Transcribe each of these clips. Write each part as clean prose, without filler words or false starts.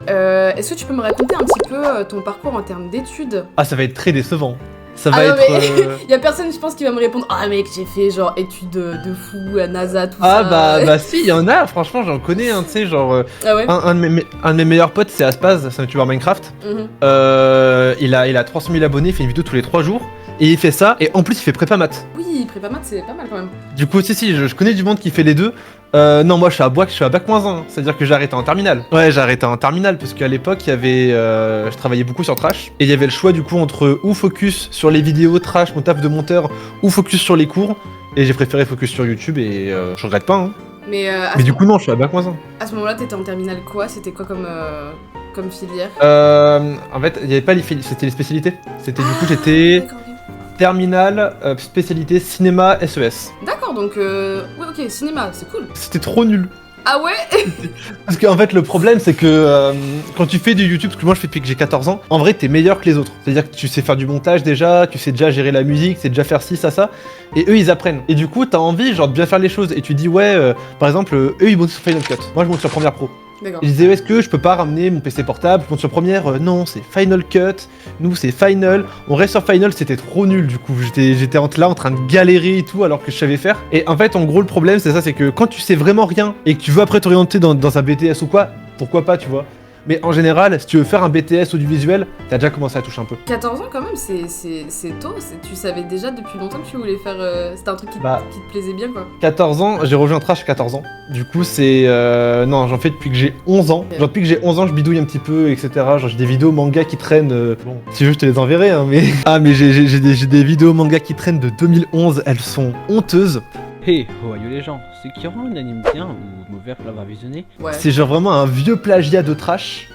Est-ce que tu peux me raconter un petit peu ton parcours en termes d'études? Ah, ça va être très décevant. Ça Ah va non, être. mais y a personne, je pense, qui va me répondre. Ah mec, j'ai fait genre études de fou à NASA, tout Ah ça. bah si, il y en a, franchement, j'en connais, tu sais, genre. Ah ouais. Un de mes meilleurs potes, c'est Aspaz, c'est un youtubeur Minecraft. Mhm. Il a 300 000 abonnés, il fait une vidéo tous les 3 jours. Et il fait ça, et en plus, il fait prépa maths. Oui, prépa maths, c'est pas mal quand même. Du coup, si, je connais du monde qui fait les deux. Non, moi je suis à Bois, je suis à bac-1, c'est-à-dire que j'ai arrêté en terminale. Ouais, j'ai arrêté en terminale parce qu'à l'époque, il y avait, je travaillais beaucoup sur Trash et il y avait le choix du coup entre ou focus sur les vidéos Trash, mon taf de monteur, ou focus sur les cours. Et j'ai préféré focus sur YouTube et je regrette pas. Hein. Mais du coup, non, je suis à bac-1. à ce moment-là, t'étais en terminale quoi? C'était quoi comme filière? En fait, il y avait pas les c'était les spécialités. C'était du coup, j'étais D'accord, ok. terminale, spécialité cinéma SES. D'accord, donc ouais, ok, cinéma, c'est cool. C'était trop nul. Ah ouais? Parce qu'en fait, le problème, c'est que quand tu fais du YouTube, parce que moi je fais depuis que j'ai 14 ans, en vrai, t'es meilleur que les autres. C'est-à-dire que tu sais faire du montage déjà, tu sais déjà gérer la musique, tu sais déjà faire ci, ça. Et eux, ils apprennent. Et du coup, t'as envie, genre, de bien faire les choses. Et tu dis, ouais, par exemple, eux, ils montent sur Final Cut. Moi, je monte sur Premiere Pro. D'accord. Je disais, est-ce que je peux pas ramener mon PC portable? Je monte sur Premiere, non, c'est Final Cut. Nous, c'est Final. On reste sur Final, c'était trop nul, du coup. J'étais là en train de galérer et tout, alors que je savais faire. Et en fait, en gros, le problème, c'est ça, c'est que quand tu sais vraiment rien et que tu veux après t'orienter dans un BTS ou quoi, pourquoi pas, tu vois. Mais en général, si tu veux faire un BTS audiovisuel, t'as déjà commencé à toucher un peu. 14 ans quand même, c'est tôt. Tu savais déjà depuis longtemps que tu voulais faire. C'était un truc qui te plaisait bien quoi. 14 ans, j'ai rejoint Trash à 14 ans. Du coup, c'est. Non, j'en fais depuis que j'ai 11 ans. Genre, depuis que j'ai 11 ans, je bidouille un petit peu, etc. Genre, j'ai des vidéos manga qui traînent. Bon, si tu veux, je te les enverrai, hein, mais. Ah, mais j'ai des vidéos manga qui traînent de 2011, elles sont honteuses. Hey, ohio les gens, ceux qui auront un anime bien ou mauvais pour l'avoir visionné. Ouais. C'est genre vraiment un vieux plagiat de Trash.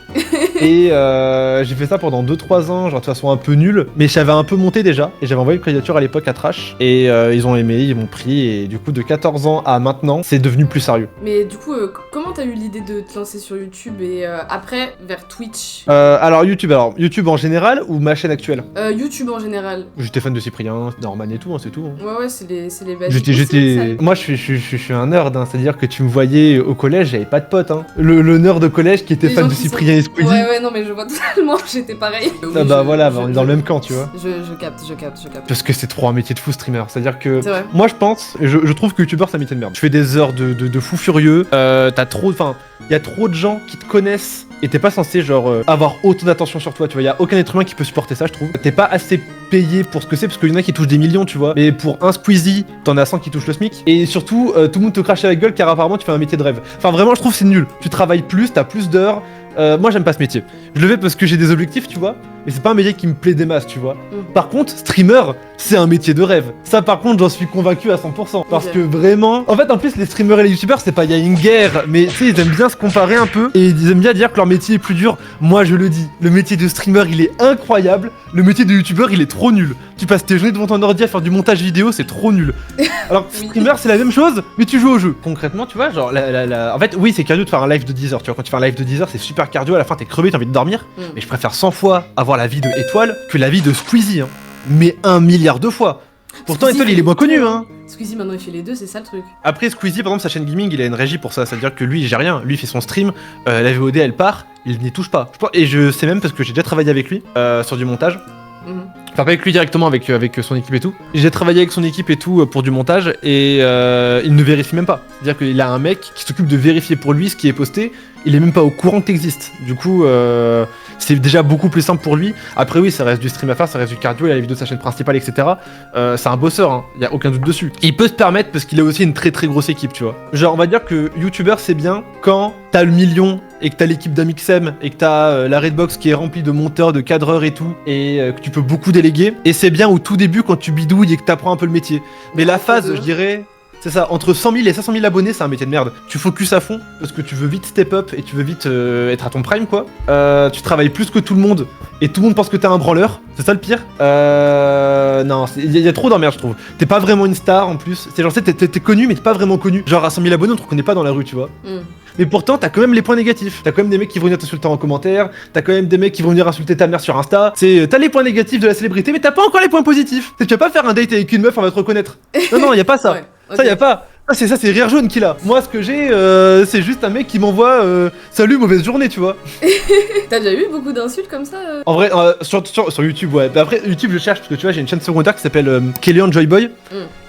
Et j'ai fait ça pendant 2-3 ans, genre de façon un peu nulle. Mais j'avais un peu monté déjà. Et j'avais envoyé une candidature à l'époque à Trash. Et ils ont aimé, ils m'ont pris. Et du coup, de 14 ans à maintenant, c'est devenu plus sérieux. Mais du coup, comment t'as eu l'idée de te lancer sur YouTube et après vers Twitch? Alors YouTube en général ou ma chaîne actuelle? YouTube en général. J'étais fan de Cyprien, Norman et tout, hein, c'est tout. Hein. Ouais, c'est les basiques. aussi, Moi je suis un nerd, hein, c'est-à-dire que tu me voyais au collège, j'avais pas de potes. Hein. Le nerd de collège qui était Les fan gens de qui Cyprien et ça. Squeezie. Ouais, non, mais je vois totalement, j'étais pareil. Ah bah voilà, on est dans le même camp, tu vois. Je capte. Parce que c'est trop un métier de fou streamer, c'est-à-dire que C'est vrai. moi je pense, je trouve que youtubeur c'est un métier de merde. Tu fais des heures de fou furieux, t'as trop, enfin, il y a trop de gens qui te connaissent et t'es pas censé genre avoir autant d'attention sur toi, tu vois, y a aucun être humain qui peut supporter ça, je trouve. T'es pas assez payé pour ce que c'est, parce qu'il y en a qui touchent des millions, tu vois, mais pour un Squeezie, t'en as 100 qui touchent le SMIC, et surtout, tout le monde te crache à la gueule car apparemment tu fais un métier de rêve. Enfin vraiment je trouve c'est nul, tu travailles plus, t'as plus d'heures. Moi j'aime pas ce métier. Je le fais parce que j'ai des objectifs, tu vois, mais c'est pas un métier qui me plaît des masses, tu vois. Par contre, streamer, c'est un métier de rêve. Ça par contre, j'en suis convaincu à 100%. Parce que vraiment... En fait, en plus, les streamers et les youtubeurs, c'est pas... Il y a une guerre, mais tu sais, ils aiment bien se comparer un peu, et ils aiment bien dire que leur métier est plus dur. Moi, je le dis, le métier de streamer, il est incroyable. Le métier de youtubeur, il est trop nul. Tu passes tes journées devant ton ordi à faire du montage vidéo, c'est trop nul. Alors que streamer, c'est la même chose, mais tu joues au jeu. Concrètement, tu vois, genre... En fait, oui, c'est cardio de faire un live de 10 heures. Tu vois, quand tu fais un live de 10 heures, c'est super cardio, à la fin, t'es crevé, t'as envie de dormir. Mais je préfère 100 fois avoir la vie de Étoile que la vie de Squeezie, hein. Mais 1 milliard de fois. Pourtant, Squeezie Étoile, il est moins connu, hein. Squeezie, maintenant, il fait les deux, c'est ça le truc. Après, Squeezie, par exemple, sa chaîne gaming, il a une régie pour ça. C'est-à-dire que lui, il gère rien. Lui, il fait son stream, la VOD, elle part, il n'y touche pas. Et je sais même parce que j'ai déjà travaillé avec lui sur du montage. Enfin, pas avec lui directement, avec son équipe et tout. J'ai travaillé avec son équipe et tout pour du montage et il ne vérifie même pas. C'est-à-dire qu'il a un mec qui s'occupe de vérifier pour lui ce qui est posté. Il est même pas au courant que t'existes. Du coup, c'est déjà beaucoup plus simple pour lui. Après, oui, ça reste du stream à faire, ça reste du cardio, il a les vidéos de sa chaîne principale, etc. C'est un bosseur, hein. Y a aucun doute dessus. Il peut se permettre parce qu'il a aussi une très très grosse équipe, tu vois. Genre, on va dire que youtubeur, c'est bien quand t'as le million et que t'as l'équipe d'Amixem et que t'as la Redbox qui est remplie de monteurs, de cadreurs et tout, et que tu peux beaucoup déléguer. Et c'est bien au tout début quand tu bidouilles et que t'apprends un peu le métier. Mais la phase, je dirais... C'est ça, entre 100 000 et 500 000 abonnés, c'est un métier de merde. Tu focuses à fond, parce que tu veux vite step up et tu veux vite être à ton prime, quoi. Tu travailles plus que tout le monde, et tout le monde pense que t'es un branleur, c'est ça le pire. Non, il y a trop d'emmerde, je trouve. T'es pas vraiment une star, en plus. C'est genre, t'es connu, mais t'es pas vraiment connu. Genre, à 100 000 abonnés, on te reconnaît pas dans la rue, tu vois. Mais pourtant, t'as quand même les points négatifs. T'as quand même des mecs qui vont venir t'insulter en commentaire, t'as quand même des mecs qui vont venir insulter ta mère sur Insta. T'as les points négatifs de la célébrité, mais t'as pas encore les points positifs. Tu vas pas faire un date avec une meuf, on va te reconnaître. Non, y a pas ça. Ouais, okay. Ça, y a pas. Ah, c'est ça, c'est Rire Jaune qu'il a. Moi, ce que j'ai, c'est juste un mec qui m'envoie salut, mauvaise journée, tu vois. T'as déjà eu beaucoup d'insultes comme ça En vrai, sur YouTube, ouais. Mais après, YouTube, je cherche parce que tu vois, j'ai une chaîne secondaire qui s'appelle Kellyan Joyboy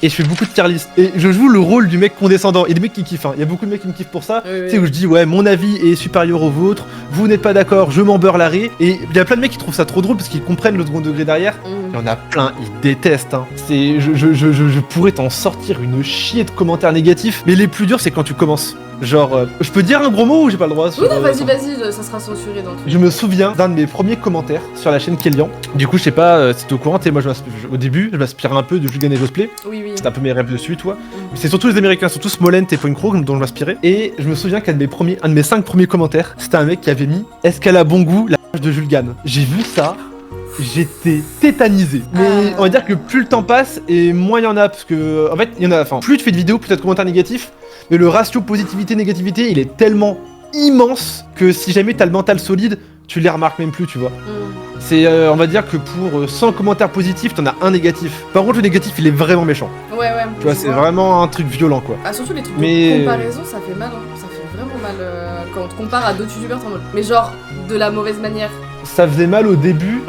et je fais beaucoup de tier list. Et je joue le rôle du mec condescendant. Il y a des mecs qui kiffent, hein. Il y a beaucoup de mecs qui me kiffent pour ça. Tu sais, où je dis, ouais, mon avis est supérieur au vôtre, vous n'êtes pas d'accord, je m'en beurre l'arrêt. Et il y a plein de mecs qui trouvent ça trop drôle parce qu'ils comprennent le second degré derrière. Il y en a plein, ils détestent, hein. Je pourrais t'en sortir une chier de commentaires négatifs, mais les plus durs, c'est quand tu commences. Genre, je peux dire un gros mot ou j'ai pas le droit Oui, non, vas-y, ça sera censuré dans le truc. Je me souviens d'un de mes premiers commentaires sur la chaîne Kellyan. Du coup, je sais pas si t'es au courant, moi au début, je m'inspire un peu de Julgan et Josplay. Oui. C'était un peu mes rêves dessus, toi. Mais c'est surtout les Américains, surtout Smolent et Point Crow dont je m'inspirais. Et je me souviens qu'un de mes 5 premiers commentaires, c'était un mec qui avait mis est-ce qu'elle a bon goût la page de Julgan. J'ai vu ça. J'étais tétanisé. Mais on va dire que plus le temps passe et moins il y en a. Parce que, en fait, il y en a. Enfin, plus tu fais de vidéos, plus t'as de commentaires négatifs. Mais le ratio positivité-négativité, il est tellement immense que si jamais t'as le mental solide, tu les remarques même plus, tu vois. C'est, on va dire que pour 100 commentaires positifs, t'en as un négatif. Par contre, le négatif, il est vraiment méchant. Ouais. Tu vois, c'est vraiment un truc violent, quoi. Ah, surtout les trucs de comparaison, ça fait mal, hein. Ça fait vraiment mal quand on te compare à d'autres youtubeurs, en mode. Mais genre, de la mauvaise manière. Ça faisait mal au début,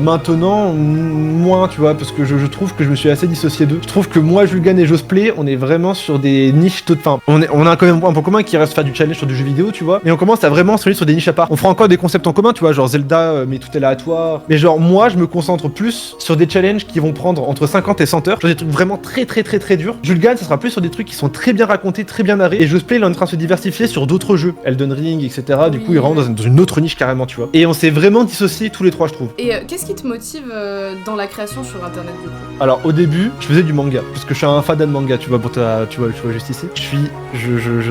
maintenant moins, tu vois, parce que je trouve que je me suis assez dissocié d'eux. Je trouve que moi, Julgan et Josplay, on est vraiment sur des niches enfin, on a quand même un point commun qui reste faire du challenge sur du jeu vidéo, tu vois, mais on commence à vraiment se réunir sur des niches à part. On fera encore des concepts en commun, tu vois, genre Zelda, mais tout est aléatoire. Mais genre, moi, je me concentre plus sur des challenges qui vont prendre entre 50 et 100 heures, sur des trucs vraiment très durs. Julgan, ça sera plus sur des trucs qui sont très bien racontés, très bien narrés, et Josplay, il est en train de se diversifier sur d'autres jeux, Elden Ring, etc. Du coup, il rentre dans une autre niche carrément, tu vois. Et on s'est vraiment dissociés tous les trois, je trouve. Et qu'est-ce qui te motive dans la création sur internet du coup? Alors au début, je faisais du manga parce que je suis un fan de manga, tu vois, tu vois juste ici.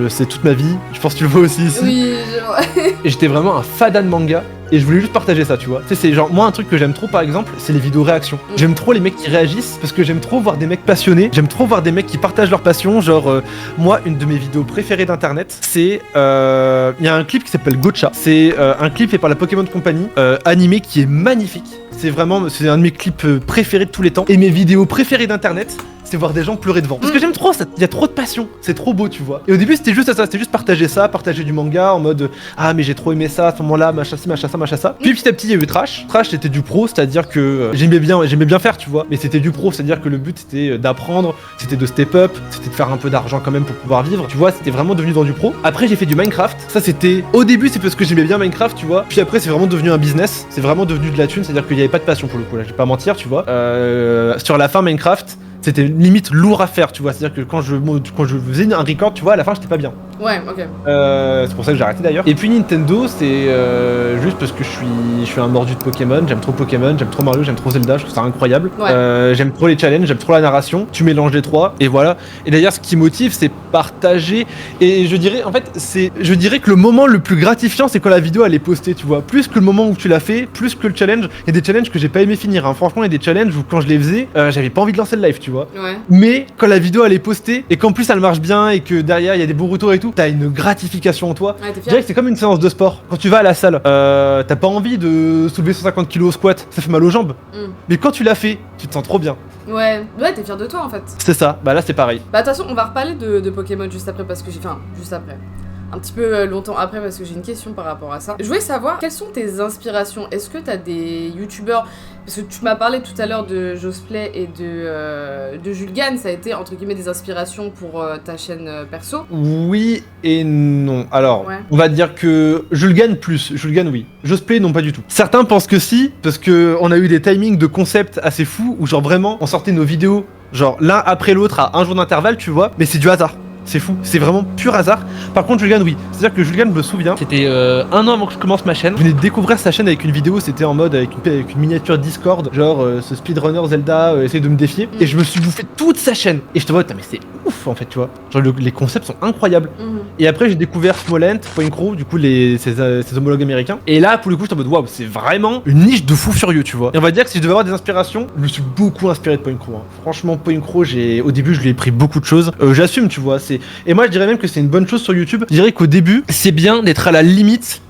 C'est toute ma vie. Je pense que tu le vois aussi ici. Oui, je vois. Et j'étais vraiment un fan de manga. Et je voulais juste partager ça, tu vois. Tu sais, c'est genre, moi, un truc que j'aime trop, par exemple, c'est les vidéos réactions. J'aime trop les mecs qui réagissent parce que j'aime trop voir des mecs passionnés. J'aime trop voir des mecs qui partagent leur passion. Genre, moi, une de mes vidéos préférées d'internet, c'est. Il y a un clip qui s'appelle Gotcha. C'est un clip fait par la Pokémon Company, animé qui est magnifique. C'est un de mes clips préférés de tous les temps. Et mes vidéos préférées d'internet, c'est voir des gens pleurer devant. Parce que j'aime trop ça, il y a trop de passion, c'est trop beau, tu vois. Et au début, c'était juste ça, c'était juste partager du manga en mode ah, mais j'ai trop aimé ça à ce moment-là, machin ça. Puis petit à petit, il y a eu Trash. Trash, c'était du pro, c'est-à-dire que j'aimais bien faire, tu vois. Mais c'était du pro, c'est-à-dire que le but c'était d'apprendre, c'était de step up, c'était de faire un peu d'argent quand même pour pouvoir vivre. Tu vois, c'était vraiment devenu dans du pro. Après, j'ai fait du Minecraft. Ça, c'était au début, c'est parce que j'aimais bien Minecraft, tu vois. Puis après, c'est vraiment devenu un business, c'est vraiment devenu de la thune, c'est-à-dire qu'il y avait pas de passion pour le coup, là, je vais pas mentir, tu vois. Sur la fin, Minecraft, c'était limite lourd à faire, tu vois. C'est-à-dire que quand je faisais un record, tu vois, à la fin, j'étais pas bien. Ouais, ok. C'est pour ça que j'ai arrêté d'ailleurs. Et puis Nintendo, c'est juste parce que je suis un mordu de Pokémon. J'aime trop Pokémon, j'aime trop Mario, j'aime trop Zelda. Je trouve ça incroyable. Ouais. J'aime trop les challenges, j'aime trop la narration. Tu mélanges les trois, et voilà. Et d'ailleurs, ce qui motive, c'est partager. Et je dirais que le moment le plus gratifiant, c'est quand la vidéo elle est postée, tu vois. Plus que le moment où tu l'as fait, plus que le challenge. Il y a des challenges que j'ai pas aimé finir, hein. Franchement, il y a des challenges où quand je les faisais, j'avais pas envie de lancer le live, tu vois. Ouais. Mais quand la vidéo elle est postée et qu'en plus elle marche bien et que derrière il y a des bons retours et tout, t'as une gratification en toi. Ouais, t'es Je dirais que c'est comme une séance de sport. Quand tu vas à la salle, t'as pas envie de soulever 150 kg au squat, ça fait mal aux jambes. Mais quand tu l'as fait, tu te sens trop bien. Ouais, t'es fier de toi en fait. C'est ça, bah là c'est pareil. Bah de toute façon, on va reparler de Pokémon juste après parce que juste après. Un petit peu longtemps après parce que j'ai une question par rapport à ça. Je voulais savoir quelles sont tes inspirations. Est-ce que t'as des youtubeurs, parce que tu m'as parlé tout à l'heure de Josplay et de Julgan, ça a été entre guillemets des inspirations pour ta chaîne perso? Oui et non. Alors, ouais. On va dire que Julgan oui. Josplay non, pas du tout. Certains pensent que si, parce que on a eu des timings de concepts assez fous où genre vraiment on sortait nos vidéos genre l'un après l'autre à un jour d'intervalle, tu vois, mais c'est du hasard. C'est fou, c'est vraiment pur hasard. Par contre, Julgan, oui. C'est-à-dire que Julgan, je me souviens, c'était un an avant que je commence ma chaîne. Je venais de découvrir sa chaîne avec une vidéo, c'était en mode avec une miniature Discord, genre ce speedrunner Zelda essaye de me défier. Et je me suis bouffé toute sa chaîne. Et je te vois, mais c'est ouf en fait, tu vois. Genre les concepts sont incroyables. Et après, j'ai découvert Smolent, Point Crow, du coup, ses homologues américains. Et là, pour le coup, j'étais en mode waouh, c'est vraiment une niche de fou furieux, tu vois. Et on va dire que si je devais avoir des inspirations, je me suis beaucoup inspiré de Point Crow. Hein. Franchement, Point Crow, au début, je lui ai pris beaucoup de choses. J'assume, tu vois. Et moi, je dirais même que c'est une bonne chose sur YouTube. Je dirais qu'au début, c'est bien d'être à la limite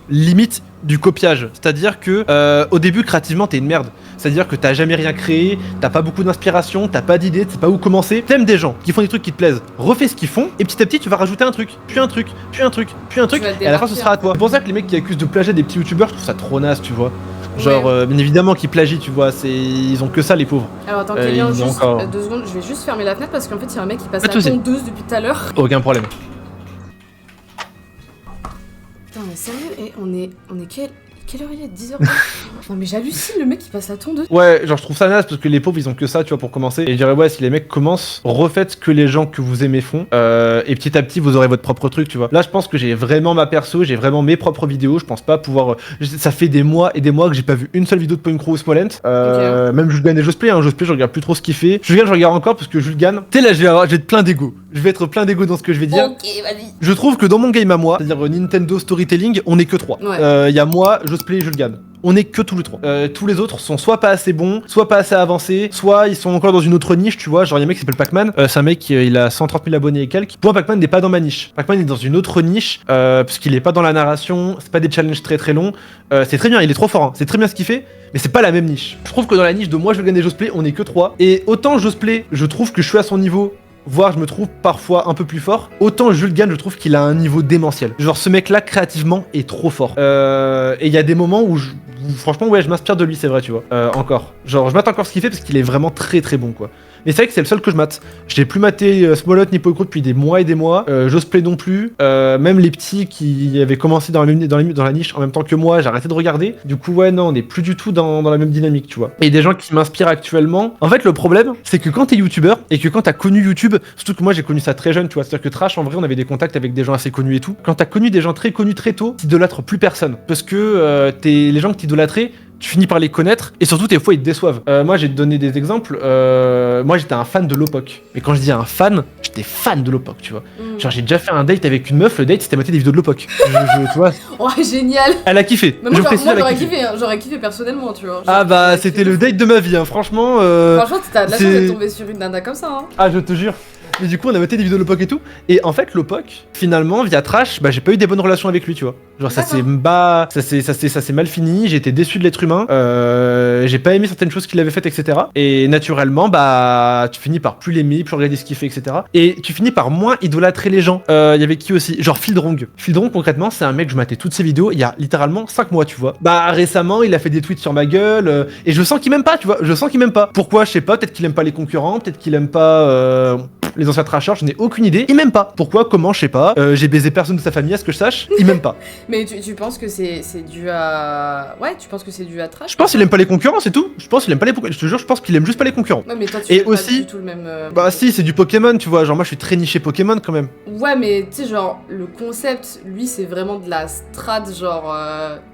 du copiage. C'est-à-dire que au début, créativement, t'es une merde. C'est-à-dire que t'as jamais rien créé, t'as pas beaucoup d'inspiration, t'as pas d'idée, tu sais pas où commencer. T'aimes des gens qui font des trucs qui te plaisent, refais ce qu'ils font, et petit à petit, tu vas rajouter un truc, puis un truc, puis un truc, puis un truc, et à la fin, ce sera à toi. C'est pour ça que les mecs qui accusent de plagiat des petits youtubeurs, je trouve ça trop naze, tu vois. Genre, bien évidemment qu'ils plagient, tu vois, ils ont que ça, les pauvres. Alors attends, Kélian, juste 2 secondes, je vais juste fermer la fenêtre parce qu'en fait, il y a un mec qui passe la tondeuse depuis tout à l'heure. Aucun problème. Putain, mais sérieux, et on est quelle heure il est? 10h? Non mais j'hallucine, le mec qui passe la tondeuse. Ouais, genre je trouve ça naze parce que les pauvres ils ont que ça, tu vois, pour commencer. Et je dirais ouais, si les mecs commencent, refaites ce que les gens que vous aimez font. Et petit à petit vous aurez votre propre truc, tu vois. Là je pense que j'ai vraiment ma perso, j'ai vraiment mes propres vidéos. Je pense pas pouvoir... Ça fait des mois et des mois que j'ai pas vu une seule vidéo de Point Crow ou Smollett. Même Julgan et Josplay, Josplay je regarde plus trop ce qu'il fait. Julgan je regarde encore parce que Julgan... Tu sais là je vais être plein d'ego. Je vais être plein d'ego dans ce que je vais dire. Ok, vas-y. Je trouve que dans mon game à moi, c'est-à-dire Nintendo Storytelling, on est que 3. Y a moi, Josplay et Julgan. On est que tous les 3. Tous les autres sont soit pas assez bons, soit pas assez avancés, soit ils sont encore dans une autre niche, tu vois. Genre, il y a un mec qui s'appelle Pac-Man, c'est un mec il a 130 000 abonnés et quelques. Pour moi, Pac-Man n'est pas dans ma niche. Pac-Man est dans une autre niche, parce qu'il est pas dans la narration, c'est pas des challenges très très longs. C'est très bien, il est trop fort, hein. C'est très bien ce qu'il fait, mais c'est pas la même niche. Je trouve que dans la niche de moi, je vais gagner Josplay, on est que 3. Et autant Josplay, je trouve que je suis à son niveau, voire je me trouve parfois un peu plus fort, autant Julgan je trouve qu'il a un niveau démentiel. Genre ce mec là créativement est trop fort. Et il y a des moments où franchement ouais je m'inspire de lui, c'est vrai, tu vois. Encore. Genre je mate encore ce qu'il fait parce qu'il est vraiment très très bon quoi. Mais c'est vrai que c'est le seul que je mate. Je n'ai plus maté Smollett ni Point Crow depuis des mois et des mois. Josplay non plus. Même les petits qui avaient commencé dans la niche en même temps que moi, j'ai arrêté de regarder. Du coup, ouais, non, on n'est plus du tout dans la même dynamique, tu vois. Et des gens qui m'inspirent actuellement. En fait, le problème, c'est que quand t'es youtubeur et que quand t'as connu YouTube, surtout que moi j'ai connu ça très jeune, tu vois. C'est-à-dire que Trash, en vrai, on avait des contacts avec des gens assez connus et tout. Quand t'as connu des gens très connus très tôt, t'idolâtres plus personne. Parce que les gens que t'idolâtrais, tu finis par les connaître et surtout des fois ils te déçoivent. Moi j'ai donné des exemples. Moi j'étais un fan de Lopok. Mais quand je dis un fan, j'étais fan de Lopok, tu vois. Genre j'ai déjà fait un date avec une meuf, le date c'était mater des vidéos de Lopok. Tu vois. Oh génial. Elle a kiffé. Mais moi j'aurais kiffé, hein. J'aurais kiffé personnellement, tu vois. Ah bah c'était le date de ma vie, hein. Franchement. Franchement t'as de la chance d'être tombé sur une nana comme ça, hein. Ah je te jure. Mais du coup on a maté des vidéos de Lopok et tout. Et en fait Lopok, finalement via Trash, bah j'ai pas eu des bonnes relations avec lui, tu vois. Genre ça s'est mal fini, j'ai été déçu de l'être humain, j'ai pas aimé certaines choses qu'il avait faites, etc. Et naturellement, bah tu finis par plus l'aimer, plus regarder ce qu'il fait, etc. Et tu finis par moins idolâtrer les gens. Y avait qui aussi? Genre Fildrong. Fildrong concrètement, c'est un mec, je matais toutes ses vidéos il y a littéralement 5 mois, tu vois. Bah récemment, il a fait des tweets sur ma gueule, et je sens qu'il m'aime pas, tu vois. Je sens qu'il m'aime pas. Pourquoi? Je sais pas, peut-être qu'il aime pas les concurrents, peut-être qu'il aime pas les anciens trashers, je n'ai aucune idée. Il m'aime pas. Pourquoi? Comment? Je sais pas. J'ai baisé personne de sa famille, à ce que je sache. Il m'aime pas. Mais tu penses que c'est dû à... Ouais, tu penses que c'est dû à Trash? Je pense qu'il aime pas les concurrents, c'est tout. Je pense qu'il aime pas les concurrents. Je te jure, je pense qu'il aime juste pas les concurrents. Ouais, mais toi, tu fais pas du tout le même... Bah si, c'est du Pokémon, tu vois. Genre moi, je suis très niché Pokémon quand même. Ouais, mais tu sais, genre, le concept, lui, c'est vraiment de la strat, genre...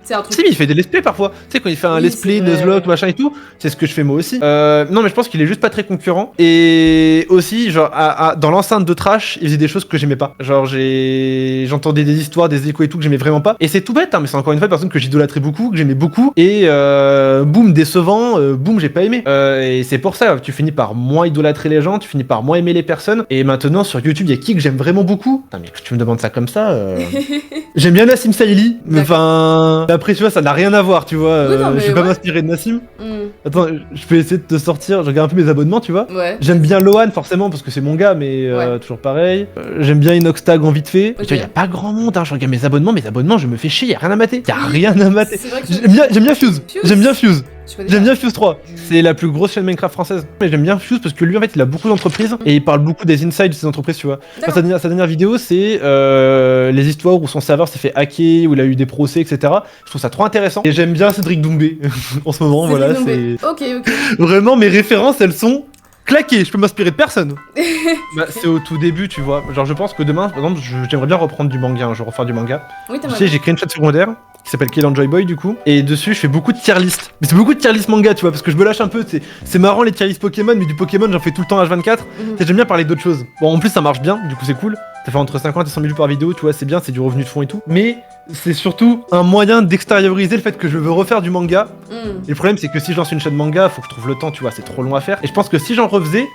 tu sais, un truc... Si, mais il fait des let's play parfois. Tu sais, quand il fait un let's play, Nuzlocke, machin et tout, c'est ce que je fais moi aussi. Non, mais je pense qu'il est juste pas très concurrent. Et aussi, genre, dans l'enceinte de Trash, il faisait des choses que j'aimais pas. Genre, j'entendais des histoires, des échos et tout que j'aimais vraiment pas. Et c'est tout bête, hein, mais c'est encore une fois une personne que j'idolâtrais beaucoup, que j'aimais beaucoup. Et boum, décevant, boum, j'ai pas aimé. Et c'est pour ça, tu finis par moins idolâtrer les gens, tu finis par moins aimer les personnes. Et maintenant, sur YouTube, il y a qui que j'aime vraiment beaucoup? Putain, mais que tu me demandes ça comme ça. J'aime bien Nassim Saïli, mais enfin. Après, tu vois, ça n'a rien à voir, tu vois. Oui, je vais pas m'inspirer de Nassim. Attends, je peux essayer de te sortir. Je regarde un peu mes abonnements, tu vois. Ouais. J'aime bien Lohan, forcément, parce que c'est mon gars, mais toujours pareil. J'aime bien Inoxtag en vite fait. Okay. Tu vois, y a pas grand monde, hein. Je regarde mes abonnements, je me fais chier, y a rien à mater. Y a rien à mater. J'aime bien Fuse. J'aime bien Fuse. J'aime bien Fuse 3, c'est la plus grosse chaîne Minecraft française. Mais j'aime bien Fuse parce que lui en fait il a beaucoup d'entreprises et il parle beaucoup des insides de ses entreprises, tu vois. Sa dernière vidéo c'est les histoires où son serveur s'est fait hacker, où il a eu des procès, etc. Je trouve ça trop intéressant. Et j'aime bien Cédric Doumbé en ce moment, voilà. Ok. Vraiment mes références elles sont claquées, je peux m'inspirer de personne. Bah, c'est au tout début, tu vois. Genre je pense que demain, par exemple, j'aimerais bien reprendre du manga, je vais refaire du manga. Oui, tu sais, j'ai créé une chaîne secondaire qui s'appelle Kill Enjoy Boy du coup, et dessus je fais beaucoup de tier list. Mais c'est beaucoup de tier list manga, tu vois, parce que je me lâche un peu, c'est marrant les tier list Pokémon, mais du Pokémon j'en fais tout le temps H24. J'aime bien parler d'autres choses. Bon, en plus ça marche bien, du coup c'est cool. Ça fait entre 50 et 100 000 vues par vidéo, tu vois, c'est bien, c'est du revenu de fond et tout. Mais c'est surtout un moyen d'extérioriser le fait que je veux refaire du manga. Et le problème c'est que si je lance une chaîne manga, faut que je trouve le temps, tu vois, c'est trop long à faire. Et je pense que si j'en refaisais,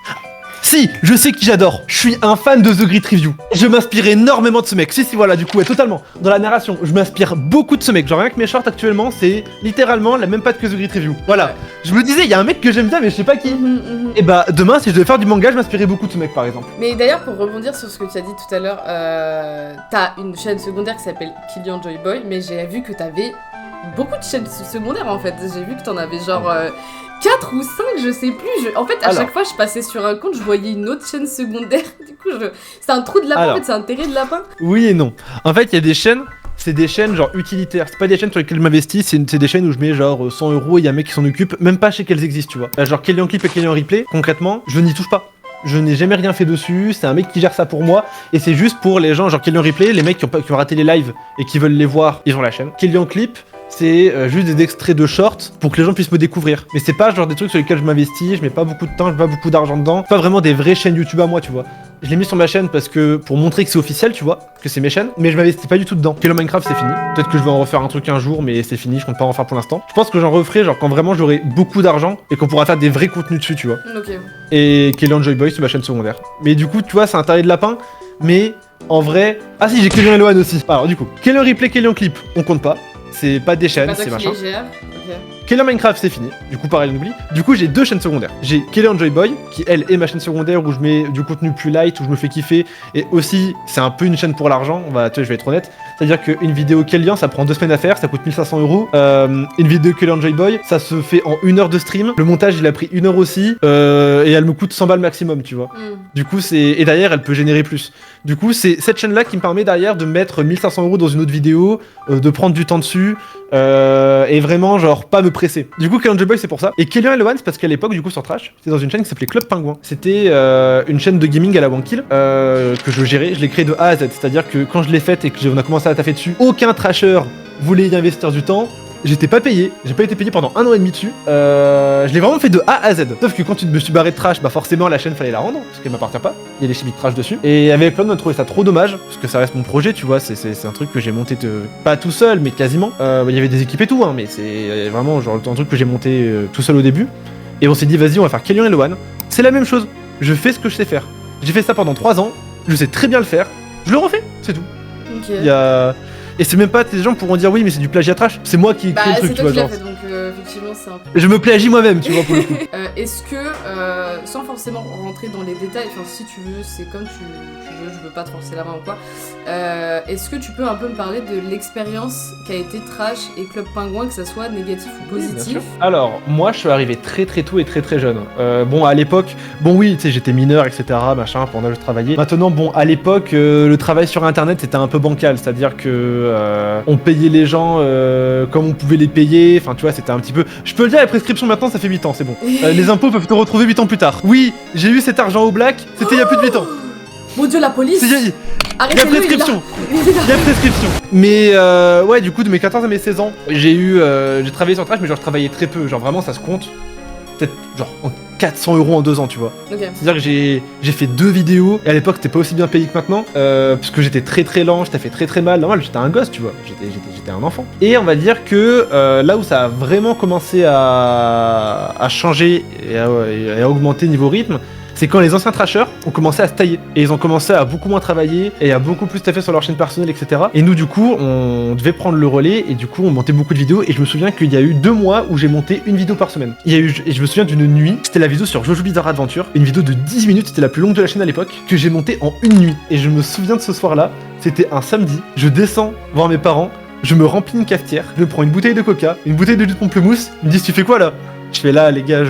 Si, je sais qui j'adore. Je suis un fan de The Great Review. Je m'inspire énormément de ce mec. Si, voilà, du coup, ouais, totalement. Dans la narration, je m'inspire beaucoup de ce mec. Genre, rien que mes shorts actuellement, c'est littéralement la même patte que The Great Review. Voilà. Je me disais, il y a un mec que j'aime bien, mais je sais pas qui. Et bah, demain, si je devais faire du manga, je m'inspirerais beaucoup de ce mec, par exemple. Mais d'ailleurs, pour rebondir sur ce que tu as dit tout à l'heure, t'as une chaîne secondaire qui s'appelle Killian Joy Boy, mais j'ai vu que t'avais beaucoup de chaînes secondaires en fait. J'ai vu que t'en avais genre 4 ou 5, je sais plus. En fait, à chaque fois, je passais sur un compte, je voyais une autre chaîne secondaire. Du coup, c'est un trou de lapin, en fait, c'est un terrain de lapin. Oui et non. En fait, il y a des chaînes. C'est des chaînes genre utilitaires, c'est pas des chaînes sur lesquelles je m'investis, c'est des chaînes où je mets genre 100 € et il y a un mec qui s'en occupe, même pas chez qu'elles existent, tu vois. Genre Killian Clip et Killian Replay, concrètement, je n'y touche pas. Je n'ai jamais rien fait dessus, c'est un mec qui gère ça pour moi, et c'est juste pour les gens, genre Killian Replay, les mecs qui ont raté les lives et qui veulent les voir, ils ont la chaîne. Killian Clip, c'est juste des extraits de shorts pour que les gens puissent me découvrir. Mais c'est pas genre des trucs sur lesquels je m'investis, je mets pas beaucoup de temps, je mets pas beaucoup d'argent dedans. C'est pas vraiment des vraies chaînes YouTube à moi, tu vois. Je l'ai mis sur ma chaîne parce que pour montrer que c'est officiel, tu vois, que c'est mes chaînes, mais je m'investis pas du tout dedans. Killian Minecraft, c'est fini. Peut-être que je vais en refaire un truc un jour, mais c'est fini, je compte pas en refaire pour l'instant. Je pense que j'en referai genre quand vraiment j'aurai beaucoup d'argent et qu'on pourra faire des vrais contenus dessus, tu vois. Ok. Et Killian Joy Boy, c'est ma chaîne secondaire. Mais du coup, tu vois, c'est un taré de lapin, mais en vrai. Ah si, j'ai Killian Eloane aussi. Alors du coup, Killian Replay, Killian Clip, on compte pas. C'est pas des chaînes, c'est machin. Killian Minecraft, c'est fini. Du coup, pareil, on oublie. Du coup, j'ai 2 chaînes secondaires. J'ai Killian Joy Boy, qui elle est ma chaîne secondaire où je mets du contenu plus light, où je me fais kiffer. Et aussi, c'est un peu une chaîne pour l'argent. Tu vois, je vais être honnête. C'est-à-dire qu'une vidéo Killian, ça prend 2 semaines à faire, ça coûte 1500 €. Une vidéo Killian Joy Boy, ça se fait en 1 heure de stream. Le montage, il a pris 1 heure aussi. Et elle me coûte 100 balles maximum, tu vois. Du coup, et derrière, elle peut générer plus. Du coup, c'est cette chaîne-là qui me permet derrière de mettre 1500 € dans une autre vidéo, de prendre du temps dessus. Et vraiment genre pas me presser. Du coup Killian Joy Boy c'est pour ça. Et Killian Eloane c'est parce qu'à l'époque du coup sur Trash, c'était dans une chaîne qui s'appelait Club Pingouin. C'était une chaîne de gaming à la One Kill que je gérais, je l'ai créée de A à Z. C'est-à-dire que quand je l'ai faite et que on a commencé à taffer dessus, aucun trasher voulait y investir du temps. J'étais pas payé, j'ai pas été payé pendant 1 an et demi dessus. Je l'ai vraiment fait de A à Z. Sauf que quand tu me suis barré de Trash, bah forcément la chaîne fallait la rendre, parce qu'elle m'appartient pas. Il y a des chimiques Trash dessus. Et avec Clone, on a trouvé ça trop dommage, parce que ça reste mon projet, tu vois. C'est un truc que j'ai monté pas tout seul, mais quasiment. Il y avait des équipes et tout, hein, mais c'est vraiment genre un truc que j'ai monté tout seul au début. Et on s'est dit, vas-y, on va faire Killian Eloane. C'est la même chose. Je fais ce que je sais faire. J'ai fait ça pendant 3 ans. Je sais très bien le faire. Je le refais, c'est tout. Ok. Il y a... Et c'est même pas, les gens pourront dire oui, mais c'est du plagiat trash. C'est moi qui ai créé le truc, tu vois. C'est toi qui l'as fait, donc effectivement, c'est un peu. Je me plagie moi-même, tu vois, pour le coup. Est-ce que, sans forcément rentrer dans les détails, enfin, si tu veux, c'est comme tu veux, je veux pas te forcer la main ou quoi, est-ce que tu peux un peu me parler de l'expérience qu'a été Trash et Club Pingouin, que ça soit négatif ou positif? Alors, moi, je suis arrivé très très tôt et très très jeune. Bon, à l'époque, bon, oui, tu sais, j'étais mineur, etc., machin, pendant que je travaillais. Maintenant, bon, à l'époque, le travail sur Internet, c'était un peu bancal, c'est-à-dire que on payait les gens comme on pouvait les payer, enfin tu vois c'était un petit peu... Je peux le dire, la prescription maintenant ça fait 8 ans, c'est bon. Les impôts peuvent te retrouver 8 ans plus tard. Oui, j'ai eu cet argent au black, c'était il y a plus de 8 ans. Mon dieu, la police. Il y a prescription. Il y a prescription. Mais ouais, du coup de mes 14 à mes 16 ans, j'ai travaillé sur Trash, mais genre je travaillais très peu, genre vraiment ça se compte. Peut-être genre 400 € en 2 ans, tu vois. Okay. C'est-à-dire que j'ai fait 2 vidéos, et à l'époque c'était pas aussi bien payé que maintenant, parce que j'étais très très lent, j'étais fait très très mal. Normal, j'étais un gosse, tu vois, j'étais un enfant. Et on va dire que là où ça a vraiment commencé à changer et à augmenter niveau rythme, c'est quand les anciens trashers ont commencé à se tailler. Et ils ont commencé à beaucoup moins travailler et à beaucoup plus taffer sur leur chaîne personnelle, etc. Et nous, du coup, on devait prendre le relais et du coup, on montait beaucoup de vidéos. Et je me souviens qu'il y a eu 2 mois où j'ai monté une vidéo par semaine. Et je me souviens d'une nuit, c'était la vidéo sur Jojo Bizarre Adventure. Une vidéo de 10 minutes, c'était la plus longue de la chaîne à l'époque, que j'ai montée en une nuit. Et je me souviens de ce soir-là, c'était un samedi. Je descends voir mes parents, je me remplis une cafetière, je me prends une bouteille de coca, une bouteille de jus de pamplemousse. Ils me disent, tu fais quoi là? Je fais là les gars,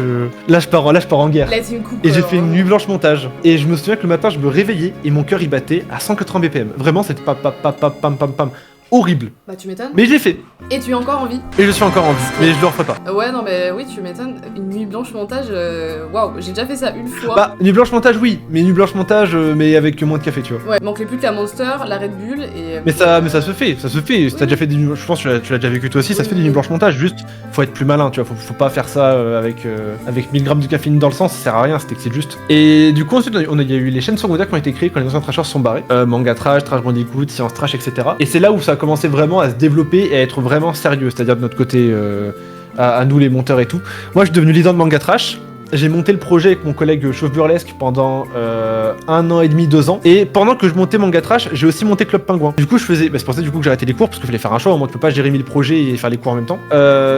là je pars en guerre. Et j'ai fait une nuit blanche montage. Et je me souviens que le matin je me réveillais et mon cœur il battait à 180 BPM. Vraiment c'était pam. Horrible. Bah tu m'étonnes. Mais je l'ai fait. Et tu es encore en vie. Et je suis encore en vie, mais je le referai pas. Ouais non mais oui tu m'étonnes. Une nuit blanche montage, waouh, j'ai déjà fait ça une fois. Bah nuit blanche montage oui, mais nuit blanche montage mais avec moins de café tu vois. Ouais, il manquait plus que la Monster, la Red Bull et... Mais ça se fait. Si t'as déjà fait des nuits, je pense que tu l'as déjà vécu toi aussi, ça se fait des nuits blanches montage, juste faut être plus malin tu vois, faut pas faire ça avec 1000 grammes de caféine dans le sang, ça sert à rien, c'est juste. Et du coup ensuite il y a eu les chaînes secondaires qui ont été créées quand les anciens trashers se sont barrés. Manga Trash, Trash Bandicoot, Science Trash, etc. Et c'est là où ça a commencé vraiment à se développer et à être vraiment sérieux, c'est-à-dire de notre côté à nous les monteurs et tout. Moi je suis devenu leader de Manga Trash j'ai monté le projet avec mon collègue Chauve Burlesque pendant 1 an et demi, 2 ans. Et pendant que je montais Manga Trash, j'ai aussi monté Club Pingouin. Du coup, je faisais. Bah, c'est pour ça du coup que j'ai arrêté les cours, parce qu'il fallait faire un choix. Au moins, tu peux pas gérer 1000 projets et faire les cours en même temps.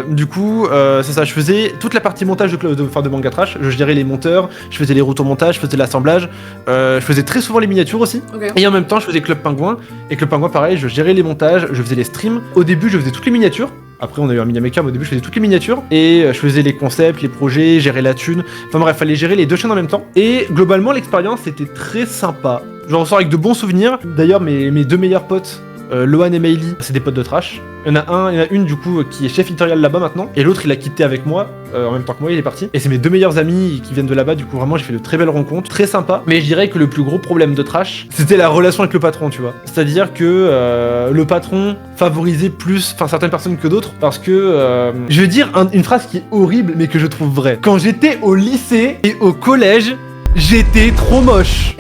Du coup, c'est ça. Je faisais toute la partie montage de Manga Trash. Je gérais les monteurs, je faisais les rotomontages, je faisais l'assemblage. Je faisais très souvent les miniatures aussi. Okay. Et en même temps, je faisais Club Pingouin. Et Club Pingouin, pareil, je gérais les montages, je faisais les streams. Au début, je faisais toutes les miniatures. Après, on a eu un mini-maker, mais au début, je faisais toutes les miniatures. Et je faisais les concepts, les projets, gérer la thune. Enfin bref, fallait gérer les deux chaînes en même temps. Et globalement, l'expérience était très sympa. Je ressors avec de bons souvenirs. D'ailleurs, mes deux meilleurs potes, Lohan et Meili, c'est des potes de trash. Il y en a une du coup qui est chef éditorial là-bas maintenant, et l'autre il a quitté avec moi, en même temps que moi il est parti. Et c'est mes deux meilleurs amis qui viennent de là-bas, du coup vraiment j'ai fait de très belles rencontres, très sympa. Mais je dirais que le plus gros problème de trash, c'était la relation avec le patron, tu vois. C'est-à-dire que le patron favorisait plus, certaines personnes que d'autres, parce que je vais dire une phrase qui est horrible mais que je trouve vraie. Quand j'étais au lycée et au collège, j'étais trop moche.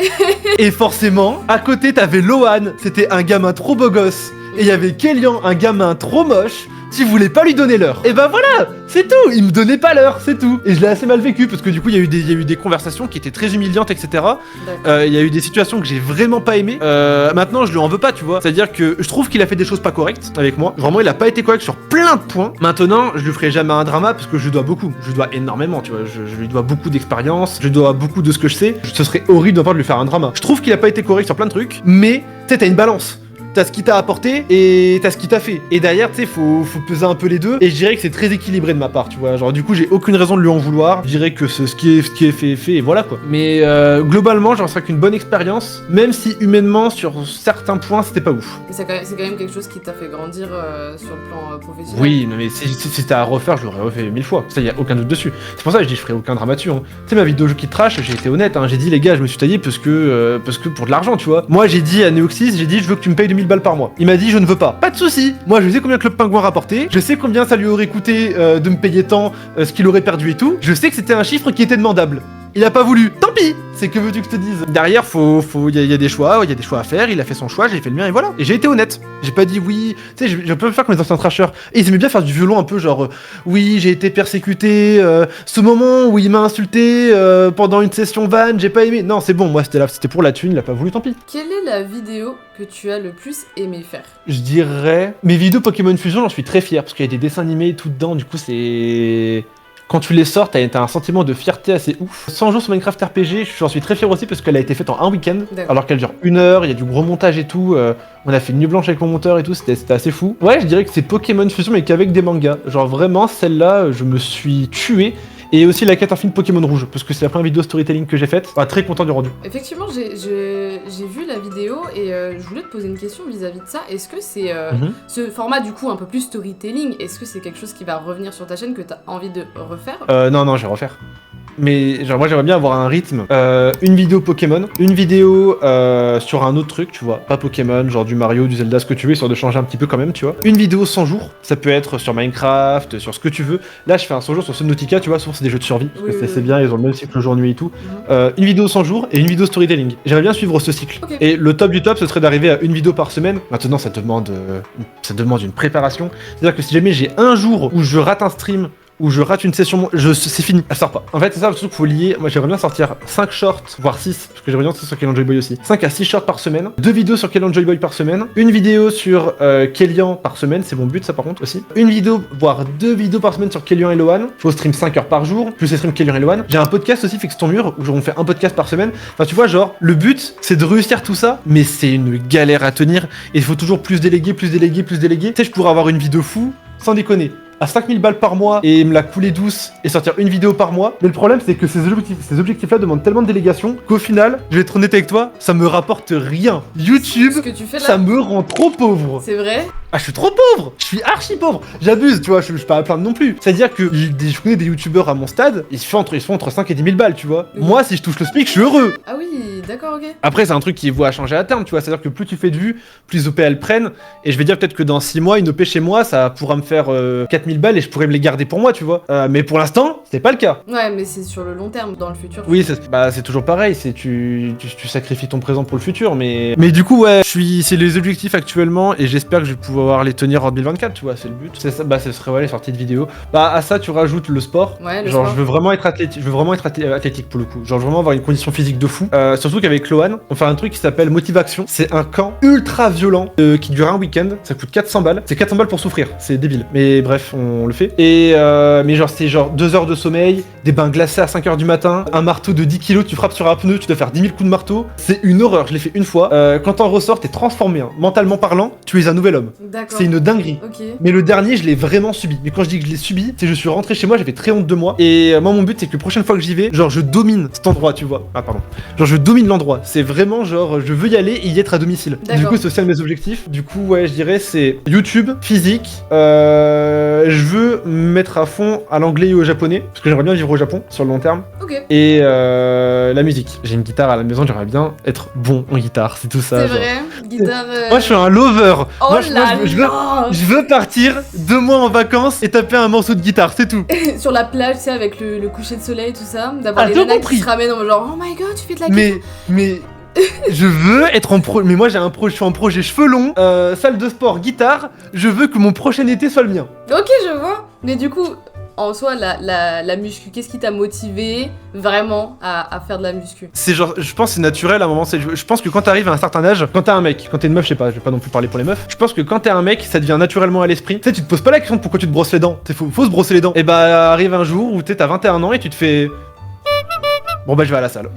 Et forcément, à côté t'avais Lohan, c'était un gamin trop beau gosse. Et il y avait Kélian, un gamin trop moche, tu voulais pas lui donner l'heure. Et bah voilà, c'est tout, il me donnait pas l'heure, c'est tout. Et je l'ai assez mal vécu, parce que du coup il y a eu des conversations qui étaient très humiliantes, etc. Il y a eu des situations que j'ai vraiment pas aimées. Maintenant je lui en veux pas, tu vois. C'est-à-dire que je trouve qu'il a fait des choses pas correctes avec moi. Vraiment il a pas été correct sur plein de points. Maintenant je lui ferai jamais un drama, parce que je lui dois beaucoup. Je lui dois énormément, tu vois. Je lui dois beaucoup d'expérience, je lui dois beaucoup de ce que je sais. Ce serait horrible de lui faire un drama. Je trouve qu'il a pas été correct sur plein de trucs, mais tu sais, t'as une balance. T'as ce qu'il t'a apporté et t'as ce qu'il t'a fait. Et derrière, tu sais, faut peser un peu les deux. Et je dirais que c'est très équilibré de ma part, tu vois. Genre, du coup, j'ai aucune raison de lui en vouloir. Je dirais que ce qui est fait, et voilà quoi. Mais globalement, j'en serais qu'une bonne expérience, même si humainement, sur certains points, c'était pas ouf. Et c'est quand même quelque chose qui t'a fait grandir sur le plan professionnel. Oui, mais si c'était à refaire, je l'aurais refait 1000 fois. Ça, y a aucun doute dessus. C'est pour ça que je dis, je ferai aucun drama dessus. Hein. Tu sais, ma vidéo jeu qui trash, j'ai été honnête. Hein. J'ai dit, les gars, je me suis taillé parce que pour de l'argent, tu vois. Moi, j'ai dit à Neoxys, j'ai dit, je veux que tu me payes 2000 balles par mois. Il m'a dit je ne veux pas. Pas de souci. Moi je sais combien Club Pingouin rapportait. Je sais combien ça lui aurait coûté de me payer tant, ce qu'il aurait perdu et tout. Je sais que c'était un chiffre qui était demandable. Il a pas voulu. Tant pis. C'est que veux-tu que je te dise. Derrière, il y a des choix, il y a des choix à faire. Il a fait son choix, j'ai fait le mien et voilà. Et j'ai été honnête. J'ai pas dit oui. Tu sais, je peux faire comme les anciens trashers. Et ils aimaient bien faire du violon un peu genre oui, j'ai été persécuté. Ce moment où il m'a insulté pendant une session van, j'ai pas aimé. Non, c'est bon. Moi, c'était pour la thune. Il a pas voulu, tant pis. Quelle est la vidéo que tu as le plus aimé faire? Je dirais mes vidéos Pokémon Fusion. J'en suis très fier parce qu'il y a des dessins animés et tout dedans. Du coup, c'est quand tu les sors, t'as un sentiment de fierté assez ouf. 100 jours sur Minecraft RPG, j'en suis très fier aussi parce qu'elle a été faite en un week-end, alors qu'elle dure 1 heure, il y a du gros montage et tout. On a fait une nuit blanche avec mon monteur et tout, c'était assez fou. Ouais, je dirais que c'est Pokémon Fusion mais qu'avec des mangas. Genre vraiment, celle-là, je me suis tué. Et aussi la quête infinie de Pokémon Rouge, parce que c'est la première vidéo storytelling que j'ai faite. Très content du rendu. Effectivement, j'ai vu la vidéo et je voulais te poser une question vis-à-vis de ça. Est-ce que c'est ce format du coup un peu plus storytelling, est-ce que c'est quelque chose qui va revenir sur ta chaîne que t'as envie de refaire? Non, je vais refaire. Mais genre moi j'aimerais bien avoir un rythme, une vidéo Pokémon, une vidéo sur un autre truc, tu vois, pas Pokémon, genre du Mario, du Zelda, ce que tu veux, histoire de changer un petit peu quand même, tu vois. Une vidéo 100 jours, ça peut être sur Minecraft, sur ce que tu veux. Là je fais un 100 jours sur Subnautica, tu vois, souvent c'est des jeux de survie, parce que c'est bien, ils ont le même cycle jour-nuit et tout. Une vidéo 100 jours et une vidéo storytelling. J'aimerais bien suivre ce cycle. Okay. Et le top du top, ce serait d'arriver à une vidéo par semaine. Maintenant ça demande une préparation. C'est-à-dire que si jamais j'ai un jour où je rate un stream, où je rate une session, c'est fini, elle sort pas. En fait, c'est ça le truc qu'il faut lier. Moi, j'aimerais bien sortir 5 shorts, voire 6, parce que j'aimerais bien sortir sur Kélian Joy Boy aussi. 5 à 6 shorts par semaine, 2 vidéos sur Kélian Joy Boy par semaine, une vidéo sur Kélian par semaine, c'est mon but ça par contre aussi. Une vidéo, voire 2 vidéos par semaine sur Kélian et Lohan. Faut stream 5 heures par jour, plus les stream Kélian et Lohan. J'ai un podcast aussi, Fixe ton mur, où on fait un podcast par semaine. Enfin, tu vois, genre, le but, c'est de réussir tout ça, mais c'est une galère à tenir. Et il faut toujours plus déléguer. Tu sais, je pourrais avoir une vie de fou, sans déconner, à 5000 balles par mois et me la couler douce et sortir une vidéo par mois. Mais le problème, c'est que ces objectifs-là demandent tellement de délégation qu'au final, je vais être honnête avec toi, ça me rapporte rien. YouTube, ce que tu fais là, ça me rend trop pauvre. C'est vrai? Ah, je suis trop pauvre. Je suis archi pauvre. J'abuse, tu vois, je suis pas à plaindre non plus. C'est-à-dire que je connais des youtubeurs à mon stade, ils se font entre 5 et 10 000 balles, tu vois. Moi, si je touche le SMIC, je suis heureux. Ah oui, d'accord, ok. Après, c'est un truc qui est voué à changer à terme, tu vois. C'est-à-dire que plus tu fais de vues, plus les OP elles prennent. Et je vais dire peut-être que dans 6 mois, une OP chez moi, ça pourra me faire 4000 balles et je pourrais me les garder pour moi, tu vois. Mais pour l'instant, c'était pas le cas. Ouais, mais c'est sur le long terme, dans le futur. Oui, c'est toujours pareil, c'est tu sacrifies ton présent pour le futur, mais du coup, ouais, c'est les objectifs actuellement, et j'espère que je vais pouvoir les tenir en 2024, tu vois, c'est le but. C'est ça, ce serait ouais, les sorties de vidéos. À ça, tu rajoutes le sport. Ouais, le genre, sport. je veux vraiment être athlétique pour le coup. Genre, vraiment avoir une condition physique de fou. Surtout qu'avec Loan, on fait un truc qui s'appelle Motivation. C'est un camp ultra violent qui dure un week-end. Ça coûte 400 balles. C'est 400 balles pour souffrir. C'est débile. Mais bref, on le fait. Et mais genre, c'est genre 2 heures de sommeil, des bains glacés à 5h du matin, un marteau de 10 kilos, tu frappes sur un pneu, tu dois faire 10 000 coups de marteau. C'est une horreur. Je l'ai fait une fois. Quand t'en ressors, t'es transformé. Hein. Mentalement parlant, tu es un nouvel homme. D'accord. C'est une dinguerie. Ok. Mais le dernier, je l'ai vraiment subi. Mais quand je dis que je l'ai subi, c'est que je suis rentré chez moi, j'avais très honte de moi. Et moi, mon but, c'est que la prochaine fois que j'y vais, genre, je domine cet endroit, tu vois. Ah, pardon. Genre, je domine l'endroit. C'est vraiment genre, je veux y aller et y être à domicile. Du coup, c'est aussi un de mes objectifs. Du coup, ouais, je dirais, c'est YouTube, physique. Je veux me mettre à fond à l'anglais et au japonais. Parce que j'aimerais bien vivre au Japon sur le long terme. Ok. Et la musique. J'ai une guitare à la maison, j'aimerais bien être bon en guitare. C'est tout ça. C'est genre. vrai. Guitare. Moi, je suis un lover. Oh moi, là je veux partir 2 mois en vacances et taper un morceau de guitare, c'est tout. Sur la plage, tu sais, avec le coucher de soleil, tout ça, d'avoir les j'ai nanas compris. qui se ramènent en genre, oh my god, tu fais de la guitare. Mais je veux être en pro. Mais moi, je suis en projet cheveux longs, salle de sport, guitare. Je veux que mon prochain été soit le mien. Ok, je vois. Mais du coup, en soi, la muscu, qu'est-ce qui t'a motivé vraiment à faire de la muscu? C'est genre, je pense que c'est naturel à un moment. Je pense que quand t'arrives à un certain âge, quand t'es un mec, quand t'es une meuf, je sais pas, je vais pas non plus parler pour les meufs. Je pense que quand t'es un mec, ça devient naturellement à l'esprit. Tu sais, tu te poses pas la question de pourquoi tu te brosses les dents. Faut se brosser les dents. Et arrive un jour où t'as 21 ans et tu te fais. Bon je vais à la salle.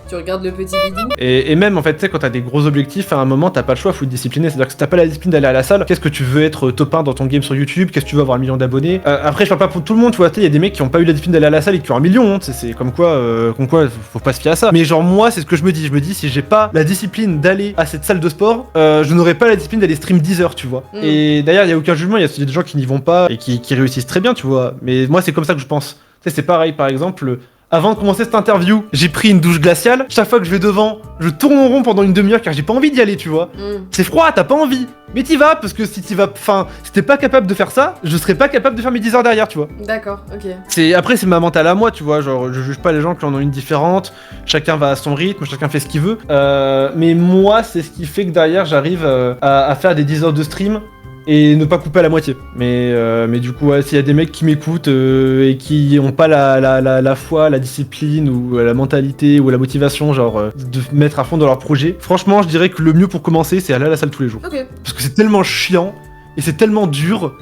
Tu regardes le petit bidou. Et même en fait, tu sais, quand t'as des gros objectifs, à un moment t'as pas le choix, faut te discipliner. C'est-à-dire que si t'as pas la discipline d'aller à la salle, qu'est-ce que tu veux être top 1 dans ton game sur YouTube? Qu'est-ce que tu veux avoir 1 million d'abonnés? Après, je parle pas pour tout le monde, tu vois, il y a des mecs qui ont pas eu la discipline d'aller à la salle et qui ont 1 million, hein, c'est comme quoi, faut pas se fier à ça. Mais genre, moi, c'est ce que je me dis. Je me dis, si j'ai pas la discipline d'aller à cette salle de sport, je n'aurai pas la discipline d'aller stream 10 heures, tu vois. Et d'ailleurs, il y a aucun jugement, il y a des gens qui n'y vont pas et qui réussissent très bien, tu vois. Mais moi, c'est comme ça que je pense. Tu sais, c'est pareil, par exemple. Avant de commencer cette interview, j'ai pris une douche glaciale. Chaque fois que je vais devant, je tourne en rond pendant une demi-heure car j'ai pas envie d'y aller, tu vois. C'est froid, t'as pas envie. Mais t'y vas, parce que si t'es pas capable de faire ça, je serais pas capable de faire mes 10 heures derrière, tu vois. D'accord, ok. Après, c'est ma mentale à moi, tu vois. Genre, je juge pas les gens qui en ont une différente. Chacun va à son rythme, chacun fait ce qu'il veut. Mais moi, c'est ce qui fait que derrière, j'arrive à faire des 10 heures de stream et ne pas couper à la moitié. Mais du coup, ouais, s'il y a des mecs qui m'écoutent et qui ont pas la foi, la discipline ou la mentalité ou la motivation, genre de mettre à fond dans leur projet, franchement, je dirais que le mieux pour commencer, c'est aller à la salle tous les jours. Ok. Parce que c'est tellement chiant et c'est tellement dur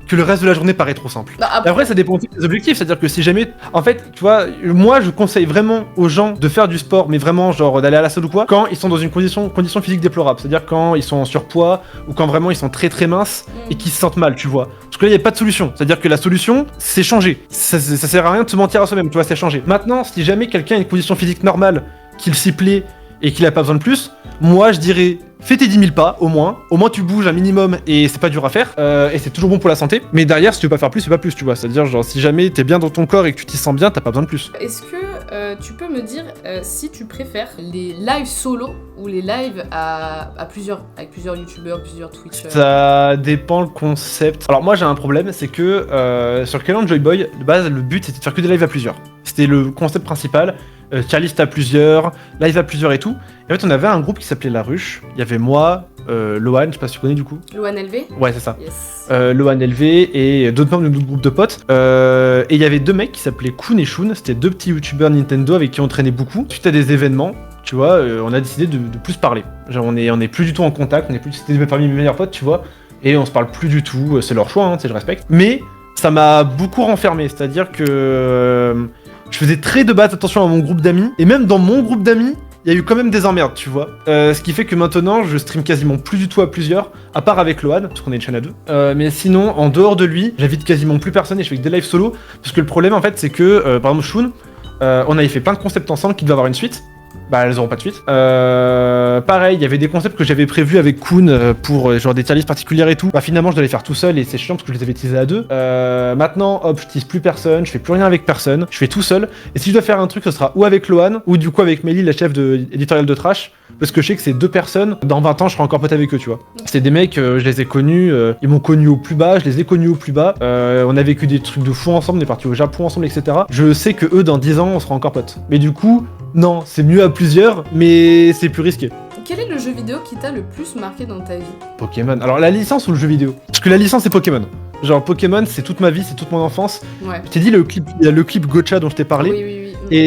que le reste de la journée paraît trop simple. Après, ça dépend aussi des objectifs, c'est-à-dire que si jamais... En fait, tu vois, moi, je conseille vraiment aux gens de faire du sport, mais vraiment, genre, d'aller à la salle ou quoi, quand ils sont dans une condition physique déplorable. C'est-à-dire quand ils sont en surpoids, ou quand vraiment ils sont très très minces, et qu'ils se sentent mal, tu vois. Parce que là, il n'y a pas de solution. C'est-à-dire que la solution, c'est changer. Ça sert à rien de se mentir à soi-même, tu vois, c'est changer. Maintenant, si jamais quelqu'un a une condition physique normale, qu'il s'y plaît, et qu'il a pas besoin de plus, moi, je dirais... Fais tes 10 000 pas, au moins tu bouges un minimum et c'est pas dur à faire, et c'est toujours bon pour la santé, mais derrière si tu veux pas faire plus, c'est pas plus, tu vois, c'est-à-dire genre si jamais t'es bien dans ton corps et que tu t'y sens bien, t'as pas besoin de plus. Est-ce que tu peux me dire si tu préfères les lives solo ou les lives avec plusieurs youtubeurs, plusieurs twitchers? Ça dépend le concept. Alors moi j'ai un problème, c'est que sur Call Joy Boy, de base le but c'était de faire que des lives à plusieurs. C'était le concept principal. Charliste à plusieurs, live à plusieurs et tout. Et en fait, on avait un groupe qui s'appelait La Ruche. Il y avait moi, Loan, je sais pas si tu connais du coup. Loan LV? Ouais, c'est ça. Yes. Loan LV et d'autres membres de notre groupe de potes. Et il y avait 2 mecs qui s'appelaient Kun et Shun. C'était 2 petits youtubeurs Nintendo avec qui on traînait beaucoup. Suite à des événements, tu vois, on a décidé de plus parler. Genre, on est plus du tout en contact, c'était parmi mes meilleurs potes, tu vois. Et on se parle plus du tout. C'est leur choix, hein, tu sais, je respecte. Mais ça m'a beaucoup renfermé. C'est-à-dire que... je faisais très de base attention à mon groupe d'amis, et même dans mon groupe d'amis, il y a eu quand même des emmerdes, tu vois. Ce qui fait que maintenant, je stream quasiment plus du tout à plusieurs, à part avec Loan, parce qu'on est une chaîne à 2. Mais sinon, en dehors de lui, j'invite quasiment plus personne et je fais que des lives solo, parce que le problème en fait, c'est que, par exemple, Shun, on avait fait plein de concepts ensemble qui devaient avoir une suite. Bah elles auront pas de suite. Pareil, il y avait des concepts que j'avais prévus avec Kuhn pour genre des tier lists particulières et tout. Bah finalement je dois les faire tout seul et c'est chiant parce que je les avais teasés à deux. Maintenant hop, je tease plus personne, je fais plus rien avec personne, je fais tout seul. Et si je dois faire un truc, ce sera ou avec Lohan ou du coup avec Mélie, la chef de éditorial de Trash. Parce que je sais que ces deux personnes, dans 20 ans, je serai encore pote avec eux, tu vois. C'est des mecs, je les ai connus, ils m'ont connu au plus bas, je les ai connus au plus bas. On a vécu des trucs de fou ensemble, on est partis au Japon ensemble, etc. Je sais que eux, dans 10 ans, on sera encore potes. Mais du coup, non, c'est mieux à plusieurs, mais c'est plus risqué. Quel est le jeu vidéo qui t'a le plus marqué dans ta vie? Pokémon. Alors la licence ou le jeu vidéo? Parce que la licence c'est Pokémon. Genre Pokémon c'est toute ma vie, c'est toute mon enfance. Ouais. Je t'ai dit le clip Gotcha dont je t'ai parlé. Oui.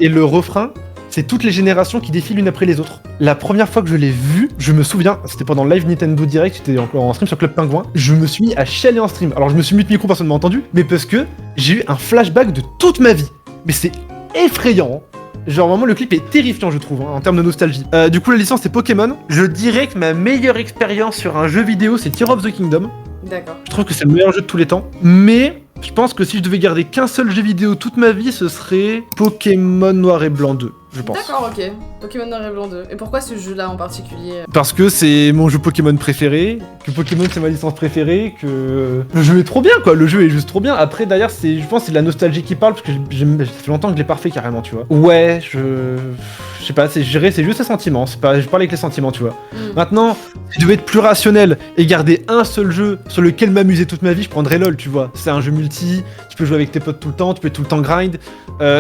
Et le refrain, c'est toutes les générations qui défilent l'une après les autres. La première fois que je l'ai vu, je me souviens, c'était pendant le live Nintendo Direct, j'étais encore en stream sur Club Pingouin, je me suis mis à chialer en stream. Alors je me suis mute micro, personne m'a entendu, mais parce que j'ai eu un flashback de toute ma vie. Mais c'est effrayant. Genre vraiment le clip est terrifiant je trouve en termes de nostalgie. Du coup la licence c'est Pokémon. Je dirais que ma meilleure expérience sur un jeu vidéo c'est Tears of the Kingdom. D'accord. Je trouve que c'est le meilleur jeu de tous les temps. Mais je pense que si je devais garder qu'un seul jeu vidéo toute ma vie, ce serait Pokémon Noir et Blanc 2, je pense. D'accord, ok. Pokémon Noir et Blanc 2. Et pourquoi ce jeu-là en particulier? Parce que c'est mon jeu Pokémon préféré, que Pokémon c'est ma licence préférée, que le jeu est trop bien quoi, le jeu est juste trop bien. Après d'ailleurs je pense que c'est de la nostalgie qui parle parce que ça fait longtemps que je l'ai pas refait carrément tu vois. Ouais, je sais pas, c'est juste les sentiments, je parle avec les sentiments tu vois. Maintenant, si je devais être plus rationnel et garder un seul jeu sur lequel m'amuser toute ma vie, je prendrais LoL tu vois. C'est un jeu multi, tu peux jouer avec tes potes tout le temps, tu peux tout le temps grind.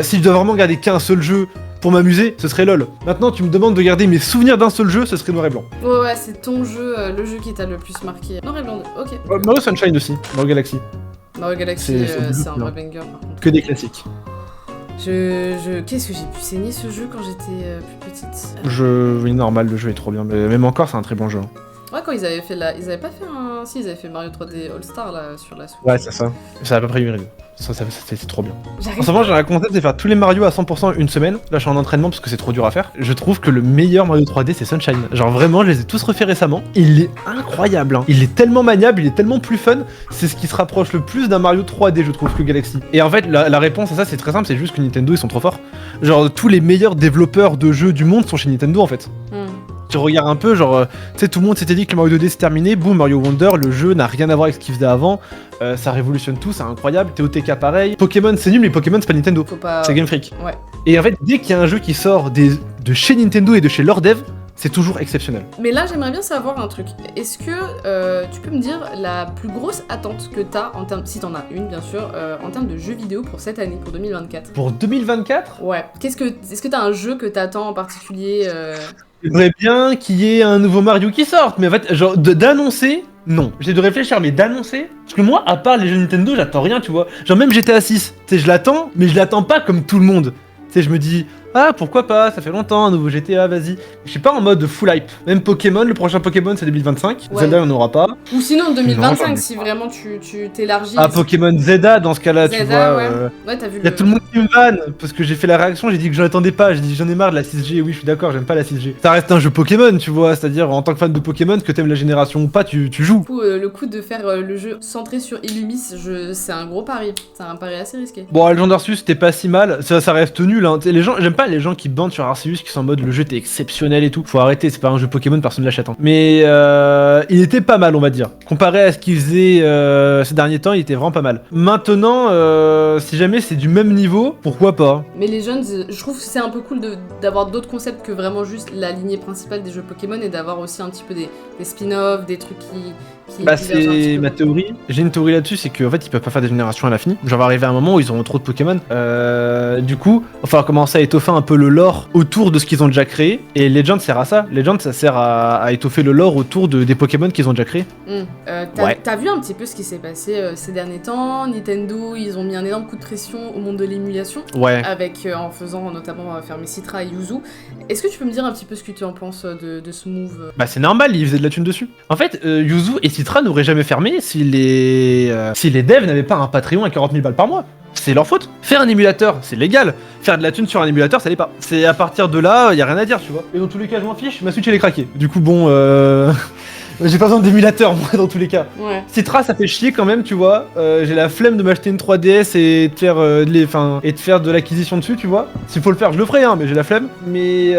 Si je dois vraiment garder qu'un seul jeu pour m'amuser, ce serait LoL. Maintenant, tu me demandes de garder mes souvenirs d'un seul jeu, ce serait Noir et Blanc. Ouais, c'est ton jeu, le jeu qui t'a le plus marqué. Noir et Blanc 2, ok. Mario Sunshine aussi, Mario Galaxy. Mario Galaxy, c'est un vrai banger par contre. Que des classiques. Qu'est-ce que j'ai pu saigner ce jeu quand j'étais plus petite? Oui, normal, le jeu est trop bien, mais même encore, c'est un très bon jeu. Ouais, quand ils avaient fait ils avaient pas fait un... Si, ils avaient fait Mario 3D All-Star, là, sur la Switch. Ouais, c'est ça. Ça a pas pris une c'est trop bien. J'arrive En ce moment, j'ai un concept de faire tous les Mario à 100% une semaine. Là, je suis en entraînement parce que c'est trop dur à faire. Je trouve que le meilleur Mario 3D, c'est Sunshine. Genre vraiment, je les ai tous refaits récemment. Il est incroyable, hein. Il est tellement maniable, il est tellement plus fun. C'est ce qui se rapproche le plus d'un Mario 3D, je trouve, que Galaxy. Et en fait, la réponse à ça, c'est très simple, c'est juste que Nintendo, ils sont trop forts. Genre, tous les meilleurs développeurs de jeux du monde sont chez Nintendo, en fait. Tu regardes un peu, genre, tu sais, tout le monde s'était dit que le Mario 2D c'est terminé, boum, Mario Wonder, le jeu n'a rien à voir avec ce qu'il faisait avant, ça révolutionne tout, c'est incroyable, TOTK pareil. Pokémon c'est nul, mais Pokémon c'est pas Nintendo, c'est Game Freak. Ouais. Et en fait, dès qu'il y a un jeu qui sort de chez Nintendo et de chez leur dev, c'est toujours exceptionnel. Mais là, j'aimerais bien savoir un truc. Est-ce que tu peux me dire la plus grosse attente que t'as, en termes, si t'en as une bien sûr, en termes de jeux vidéo pour cette année, pour 2024? Pour 2024 ? Ouais. Est-ce que t'as un jeu que t'attends en particulier J'aimerais bien qu'il y ait un nouveau Mario qui sorte, mais en fait, genre, d'annoncer, non. J'ai de réfléchir, mais d'annoncer, parce que moi, à part les jeux Nintendo, j'attends rien, tu vois. Genre, même GTA 6, tu sais, je l'attends, mais je l'attends pas comme tout le monde. Tu sais, je me dis, ah, pourquoi pas, ça fait longtemps, un nouveau GTA, vas-y. Je suis pas en mode full hype. Même Pokémon, le prochain Pokémon, c'est 2025. Ouais. Zelda, on n'aura pas. Ou sinon 2025, Non, si vraiment tu t'élargis. Ah, Pokémon Zelda, dans ce cas-là, tu Zelda, vois. ouais. Ouais, t'as vu Y a tout le monde qui me vanne, parce que j'ai fait la réaction, j'ai dit que j'en attendais pas, j'ai dit j'en ai marre de la 6G, oui je suis d'accord, j'aime pas la 6G. Ça reste un jeu Pokémon, tu vois, c'est-à-dire en tant que fan de Pokémon, que t'aimes la génération ou pas, tu joues. Du coup, le coup de faire le jeu centré sur Illumis, c'est un gros pari, c'est un pari assez risqué. Bon, Legend Arceus, c'était pas si mal, ça reste nul, hein. Les gens, j'aime pas les gens qui bandent sur Arceus, qui sont en mode le jeu était exceptionnel et tout. Faut arrêter, c'est pas un jeu Pokémon, personne l'achète. Hein. Mais il était pas mal, on va dire. Comparé à ce qu'il faisait ces derniers temps, il était vraiment pas mal. Maintenant, si jamais c'est du même niveau, pourquoi pas? Mais les jeunes, je trouve que c'est un peu cool d'avoir d'autres concepts que vraiment juste la lignée principale des jeux Pokémon et d'avoir aussi un petit peu des spin-offs, des trucs qui Bah c'est ma théorie. J'ai une théorie là-dessus, c'est qu'en fait ils peuvent pas faire des générations à l'infini. Genre va arriver un moment où ils auront trop de Pokémon. Du coup, il va falloir commencer à étoffer un peu le lore autour de ce qu'ils ont déjà créé. Et Legend sert à ça. Legend ça sert à étoffer le lore autour des Pokémon qu'ils ont déjà créés. T'as vu un petit peu ce qui s'est passé ces derniers temps? Nintendo, ils ont mis un énorme coup de pression au monde de l'émulation. Ouais. Avec en faisant notamment fermer Citra et Yuzu. Est-ce que tu peux me dire un petit peu ce que tu en penses de ce move? Bah c'est normal, ils faisaient de la thune dessus. En fait, Yuzu et Citra n'auraient jamais fermé si les devs n'avaient pas un Patreon à 40 000 balles par mois. C'est leur faute. Faire un émulateur, c'est légal. Faire de la thune sur un émulateur, ça l'est pas. C'est à partir de là, y a rien à dire, tu vois. Et dans tous les cas, je m'en fiche, ma Switch elle est craquée. Du coup, bon, J'ai pas besoin d'émulateur, moi, dans tous les cas. Ouais. Citra, ça fait chier quand même, tu vois. J'ai la flemme de m'acheter une 3DS et de faire, et de faire de l'acquisition dessus, tu vois. S'il faut le faire, je le ferai, hein, mais j'ai la flemme. Mais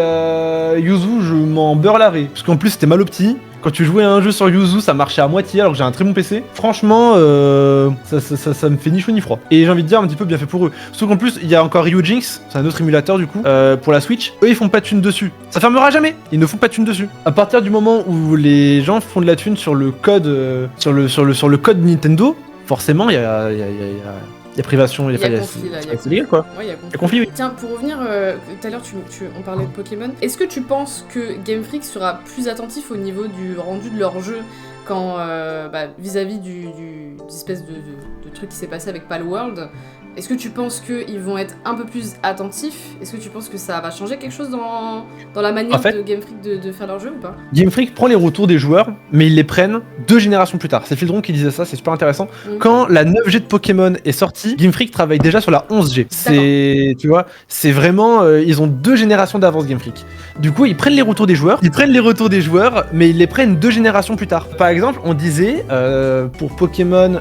Yuzu, je m'en beurre l'arrêt. Parce qu'en plus, c'était mal opti. Quand tu jouais à un jeu sur Yuzu, ça marchait à moitié alors que j'ai un très bon PC. Franchement, ça me fait ni chaud ni froid. Et j'ai envie de dire un petit peu bien fait pour eux. Sauf qu'en plus, il y a encore Ryujinx, c'est un autre émulateur du coup, pour la Switch. Eux, ils font pas de thunes dessus. Ça fermera jamais. Ils ne font pas de thunes dessus. À partir du moment où les gens font de la thune sur le code, sur le code Nintendo, forcément, il y a privation, Il y a conflit là. c'est légal quoi. Ouais, il y a Il y a conflit, oui. Tiens, pour revenir, tout à l'heure on parlait de Pokémon. Est-ce que tu penses que Game Freak sera plus attentif au niveau du rendu de leur jeu quand vis-à-vis du espèce de truc qui s'est passé avec Palworld? Est-ce que tu penses qu'ils vont être un peu plus attentifs? Est-ce que tu penses que ça va changer quelque chose dans la manière de Game Freak de faire leur jeu ou pas? Game Freak prend les retours des joueurs, mais ils les prennent 2 générations plus tard. C'est Fildron qui disait ça, c'est super intéressant. Quand la 9G de Pokémon est sortie, Game Freak travaille déjà sur la 11G. Tu vois, c'est vraiment... ils ont 2 générations d'avance Game Freak. Du coup, ils prennent les retours des joueurs, mais ils les prennent 2 générations plus tard. Par exemple, on disait, pour Pokémon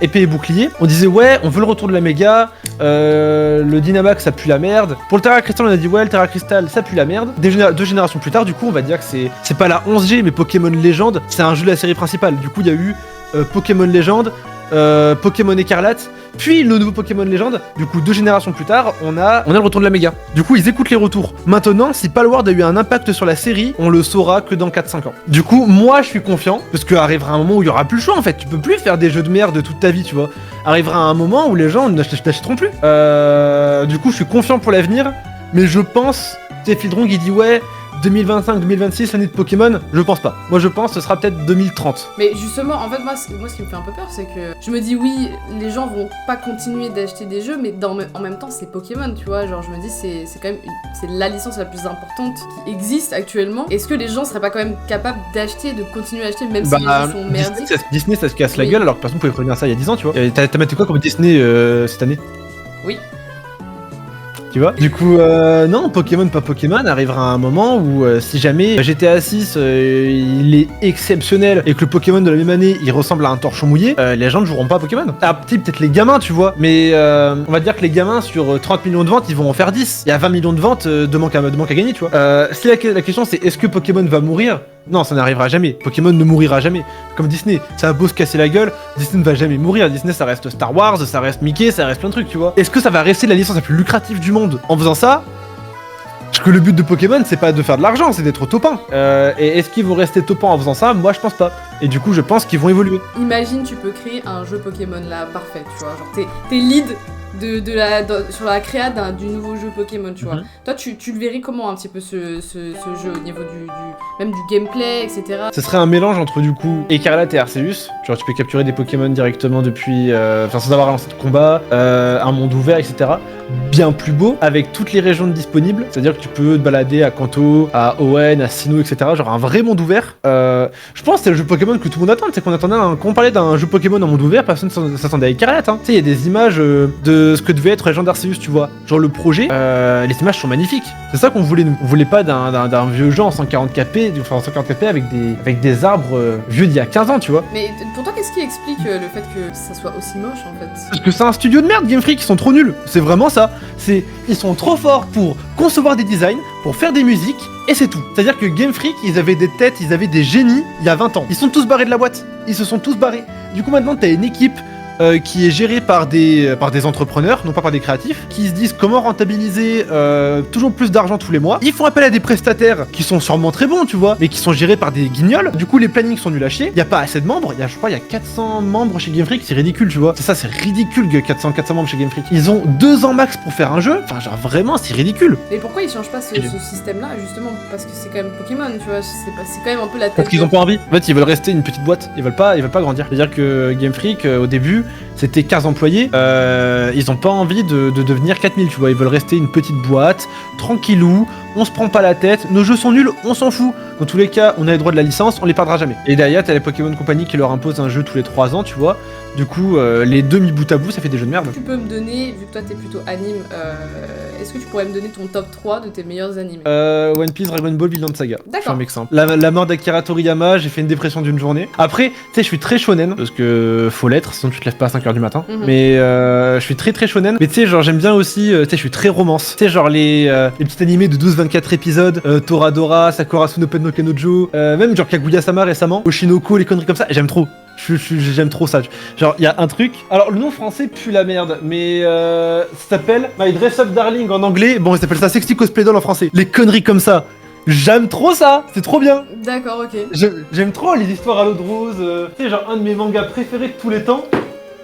épée et bouclier, on disait ouais, on veut le retour de la méga, le Dynamax ça pue la merde. Pour le Terra Crystal, on a dit ouais, le Terra Crystal ça pue la merde. 2 générations plus tard, du coup, on va dire que c'est pas la 11G, mais Pokémon Légende, c'est un jeu de la série principale. Du coup, il y a eu Pokémon Légende, Pokémon Écarlate, puis le nouveau Pokémon Légende. Du coup, 2 générations plus tard, on a le retour de la méga. Du coup, ils écoutent les retours. Maintenant, si Palworld a eu un impact sur la série, on le saura que dans 4-5 ans. Du coup, moi, je suis confiant, parce qu'arrivera un moment où il y aura plus le choix, en fait. Tu peux plus faire des jeux de merde toute ta vie, tu vois. Arrivera un moment où les gens n'achèteront plus. Du coup, je suis confiant pour l'avenir, mais je pense, c'est Fildrong, il dit ouais, 2025-2026, l'année de Pokémon, je pense pas. Moi je pense que ce sera peut-être 2030. Mais justement, en fait, moi ce qui me fait un peu peur, c'est que je me dis oui, les gens vont pas continuer d'acheter des jeux, mais en même temps, c'est Pokémon, tu vois. Genre, je me dis, c'est quand même c'est la licence la plus importante qui existe actuellement. Est-ce que les gens seraient pas quand même capables d'acheter, de continuer à acheter, même si les jeux sont merdiques? Disney, ça se casse la gueule alors que personne pouvait prévenir ça il y a 10 ans, tu vois. T'as maté quoi comme Disney cette année? Oui. Tu vois, du coup, non, Pokémon, pas Pokémon, arrivera un moment où si jamais GTA 6 il est exceptionnel et que le Pokémon de la même année il ressemble à un torchon mouillé, les gens ne joueront pas à Pokémon. Ah, peut-être les gamins, tu vois, mais on va dire que les gamins sur 30 millions de ventes ils vont en faire 10. Il y a 20 millions de ventes de manque à gagner, tu vois. Si la question c'est est-ce que Pokémon va mourir? Non, ça n'arrivera jamais. Pokémon ne mourira jamais. Comme Disney, ça a beau se casser la gueule, Disney ne va jamais mourir. Disney, ça reste Star Wars, ça reste Mickey, ça reste plein de trucs, tu vois. Est-ce que ça va rester la licence la plus lucrative du monde en faisant ça? Parce que le but de Pokémon, c'est pas de faire de l'argent, c'est d'être topin. Et est-ce qu'ils vont rester topins en faisant ça? Moi, je pense pas. Et du coup, je pense qu'ils vont évoluer. Imagine, tu peux créer un jeu Pokémon là, parfait, tu vois. Genre, t'es lead sur la créa du nouveau jeu Pokémon, tu vois. Toi, tu le verrais comment un petit peu ce jeu au niveau même du gameplay, etc. Ce serait un mélange entre du coup Écarlate et Arceus. Genre tu peux capturer des Pokémon directement depuis, sans avoir un lancé de combat, un monde ouvert, etc. Bien plus beau, avec toutes les régions disponibles. C'est-à-dire que tu peux te balader à Kanto, à Hoenn, à Sinnoh, etc. Genre un vrai monde ouvert. Je pense que c'est le jeu Pokémon que tout le monde attend. C'est qu'on attendait quand on parlait d'un jeu Pokémon en monde ouvert, personne s'attendait à Écarlate. Hein. Tu sais, il y a des images de ce que devait être Legend Arceus, tu vois. Genre le projet, les images sont magnifiques. C'est ça qu'on voulait, nous. On voulait pas d'un vieux jeu en 140kp, enfin en 140kp avec des arbres vieux d'il y a 15 ans, tu vois. Mais pour toi, qu'est-ce qui explique le fait que ça soit aussi moche en fait? Parce que c'est un studio de merde, Game Freak, ils sont trop nuls. C'est vraiment ça. Ils sont trop forts pour concevoir des designs, pour faire des musiques, et c'est tout. C'est-à-dire que Game Freak, ils avaient des têtes, ils avaient des génies il y a 20 ans. Ils sont tous barrés de la boîte. Ils se sont tous barrés. Du coup, maintenant, t'as une équipe qui est gérée par des entrepreneurs, non pas par des créatifs, qui se disent comment rentabiliser toujours plus d'argent tous les mois. Ils font appel à des prestataires qui sont sûrement très bons, tu vois, mais qui sont gérés par des guignols. Du coup, les plannings sont nuls à chier. Il y a pas assez de membres. Je crois, il y a 400 membres chez Game Freak. C'est ridicule, tu vois. C'est ridicule, 400 membres chez Game Freak. Ils ont 2 ans max pour faire un jeu. Enfin, genre vraiment, c'est ridicule. Mais pourquoi ils changent pas ce système-là, justement? Parce que c'est quand même Pokémon, tu vois. C'est quand même un peu la tête. Parce qu'ils ont pas envie. En fait, ils veulent rester une petite boîte. Ils veulent pas grandir. C'est-à-dire que Game Freak, au début, c'était 15 employés, ils ont pas envie de devenir 4000, tu vois, ils veulent rester une petite boîte, tranquillou, on se prend pas la tête, nos jeux sont nuls, on s'en fout. Dans tous les cas, on a les droits de la licence, on les perdra jamais. Et derrière, t'as les Pokémon Company qui leur imposent un jeu tous les 3 ans, tu vois. Du coup, les deux mis bout à bout, ça fait des jeux de merde. Tu peux me donner, vu que toi t'es plutôt anime, est-ce que tu pourrais me donner ton top 3 de tes meilleurs animés? One Piece, Dragon Ball, Vinland Saga. D'accord. Je suis un mec simple. La mort d'Akira Toriyama, j'ai fait une dépression d'une journée. Après, tu sais, je suis très shonen, parce que faut l'être, sinon tu te lèves pas à 5h du matin. Mais je suis très très shonen. Mais tu sais, genre j'aime bien aussi, tu sais, je suis très romance. Tu sais, genre les petits animés de 12-24 épisodes, Toradora, Sakura Sunopen no Kenojo, même genre Kaguya-sama récemment, Oshinoko, les conneries comme ça, j'aime trop. J'aime trop ça. Genre, il y a un truc. Alors, le nom français pue la merde, mais ça s'appelle My Dress Up Darling en anglais. Bon, il s'appelle ça Sexy Cosplay Doll en français. Les conneries comme ça. J'aime trop ça. C'est trop bien. D'accord, ok. J'aime trop les histoires à l'eau de rose. Tu sais, genre, un de mes mangas préférés de tous les temps,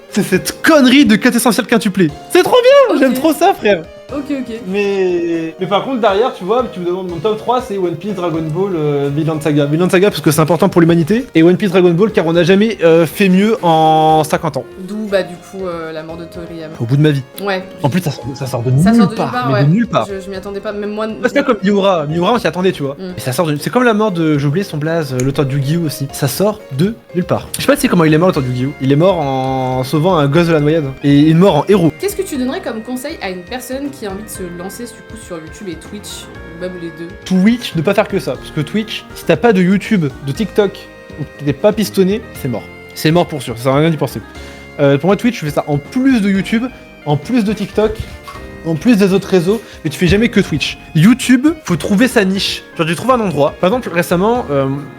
c'est cette connerie de quête essentielle quintuplée. C'est trop bien. Okay. J'aime trop ça, frère. Ok. Mais par contre, derrière, tu vois, tu me demandes mon top 3, c'est One Piece, Dragon Ball, Vinland Saga. Vinland Saga parce que c'est important pour l'humanité, et One Piece, Dragon Ball car on n'a jamais fait mieux en 50 ans. D'où, bah, du coup, la mort de Toriyama. Au bout de ma vie. Ouais. En plus, ça sort de nulle part, mais ouais. de nulle part. Je m'y attendais pas, même moi. C'est pas comme Miura, on s'y attendait, tu vois. Et ça sort de... C'est comme la mort de, j'ai oublié son blaze, l'auteur de Yu-Gi-Oh aussi. Ça sort de nulle part. Je sais pas si comment il est mort, l'auteur de Yu-Gi-Oh. Il est mort en sauvant un gosse de la noyade. Et il est mort en héros. Qu'est-ce que tu donnerais comme conseil à une personne qui a envie de se lancer du coup sur YouTube et Twitch, ou même les deux? Twitch, ne pas faire que ça. Parce que Twitch, si t'as pas de YouTube, de TikTok, ou que t'es pas pistonné, c'est mort. C'est mort pour sûr, ça sert à rien d'y penser. Pour moi, Twitch, tu fais ça en plus de YouTube, en plus de TikTok, en plus des autres réseaux, mais tu fais jamais que Twitch. YouTube, faut trouver sa niche. Genre, tu trouves un endroit. Par exemple, récemment,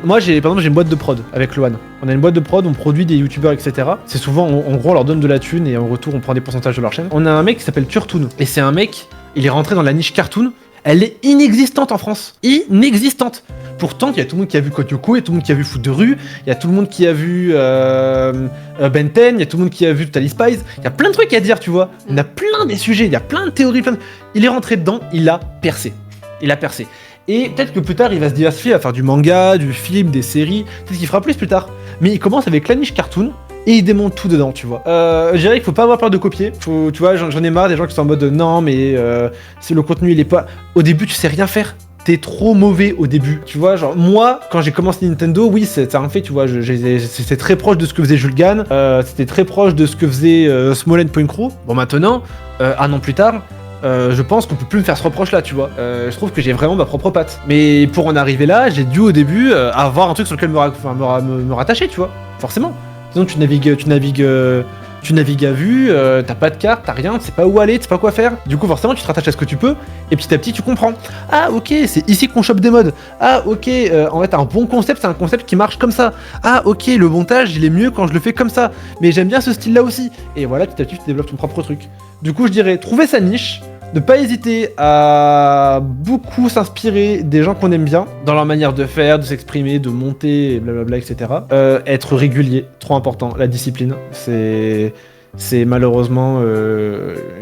moi, j'ai une boîte de prod avec Loan. On a une boîte de prod, on produit des youtubeurs, etc. C'est souvent, en gros, on leur donne de la thune et en retour, on prend des pourcentages de leur chaîne. On a un mec qui s'appelle Turtoon. Et c'est un mec, il est rentré dans la niche cartoon. Elle est inexistante en France. Inexistante. Pourtant, il y a tout le monde qui a vu Kotyoko, il y a tout le monde qui a vu Foot de rue, il y a tout le monde qui a vu Ben 10, il y a tout le monde qui a vu Totally Spies. Il y a plein de trucs à dire, tu vois. Il y a plein des sujets, il y a plein de théories. Il est rentré dedans, il a percé. Et peut-être que plus tard, il va se diversifier à faire du manga, du film, des séries. Peut-être qu'il fera plus tard. Mais il commence avec la niche cartoon. Et il démonte tout dedans, tu vois. Je dirais qu'il faut pas avoir peur de copier. Tu vois, j'en ai marre des gens qui sont en mode non, mais c'est le contenu, il est pas. Au début, tu sais rien faire. T'es trop mauvais au début. Tu vois, genre, moi, quand j'ai commencé Nintendo, oui, c'est un fait, tu vois. C'était très proche de ce que faisait Jules Gann. C'était très proche de ce que faisait Smolène Point Crew. Bon, maintenant, un an plus tard. Je pense qu'on peut plus me faire ce reproche-là, tu vois. Je trouve que j'ai vraiment ma propre patte. Mais pour en arriver là, j'ai dû au début avoir un truc sur lequel me rattacher, tu vois. Forcément. Sinon tu navigues à vue, t'as pas de carte, t'as rien, tu sais pas où aller, tu sais pas quoi faire. Du coup forcément tu te rattaches à ce que tu peux, et petit à petit tu comprends. Ah ok, c'est ici qu'on chope des modes. Ah ok, en fait un bon concept, c'est un concept qui marche comme ça. Ah ok, le montage il est mieux quand je le fais comme ça. Mais j'aime bien ce style là aussi. Et voilà, petit à petit tu développes ton propre truc. Du coup je dirais trouver sa niche, ne pas hésiter à beaucoup s'inspirer des gens qu'on aime bien dans leur manière de faire, de s'exprimer, de monter, blablabla, etc. Être régulier, trop important, la discipline. C'est malheureusement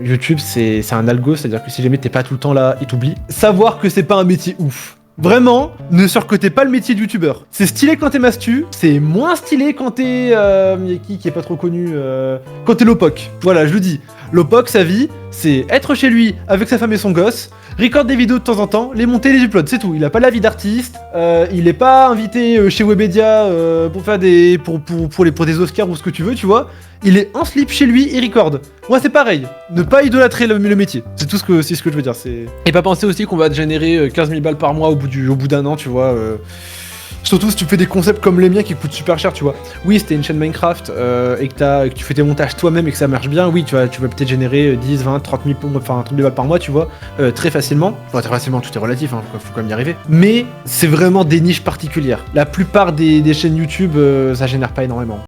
YouTube, c'est un algo, c'est-à-dire que si jamais t'es pas tout le temps là, il t'oublie. Savoir que c'est pas un métier ouf. Vraiment, ne surcotez pas le métier de youtubeur. C'est stylé quand t'es Mastu, c'est moins stylé quand t'es... qui est pas trop connu quand t'es Lopoc. Voilà, je le dis. Lopoc, sa vie, c'est être chez lui avec sa femme et son gosse, record des vidéos de temps en temps, les monter, les uploads, c'est tout. Il a pas la vie d'artiste, il est pas invité chez Webedia pour faire des... pour des Oscars ou ce que tu veux, tu vois. Il est en slip chez lui et record. Moi c'est pareil, ne pas idolâtrer le métier. C'est tout ce que je veux dire. Et pas penser aussi qu'on va te générer 15 000 balles par mois au bout d'un an, tu vois. Surtout si tu fais des concepts comme les miens qui coûtent super cher, tu vois. Oui, si t'es une chaîne Minecraft et que tu fais tes montages toi-même et que ça marche bien, oui, tu vas peut-être générer 10, 20, 30 000 balles par mois, tu vois, très facilement. Enfin, très facilement, tout est relatif, hein, faut quand même y arriver. Mais c'est vraiment des niches particulières. La plupart des chaînes YouTube, ça génère pas énormément.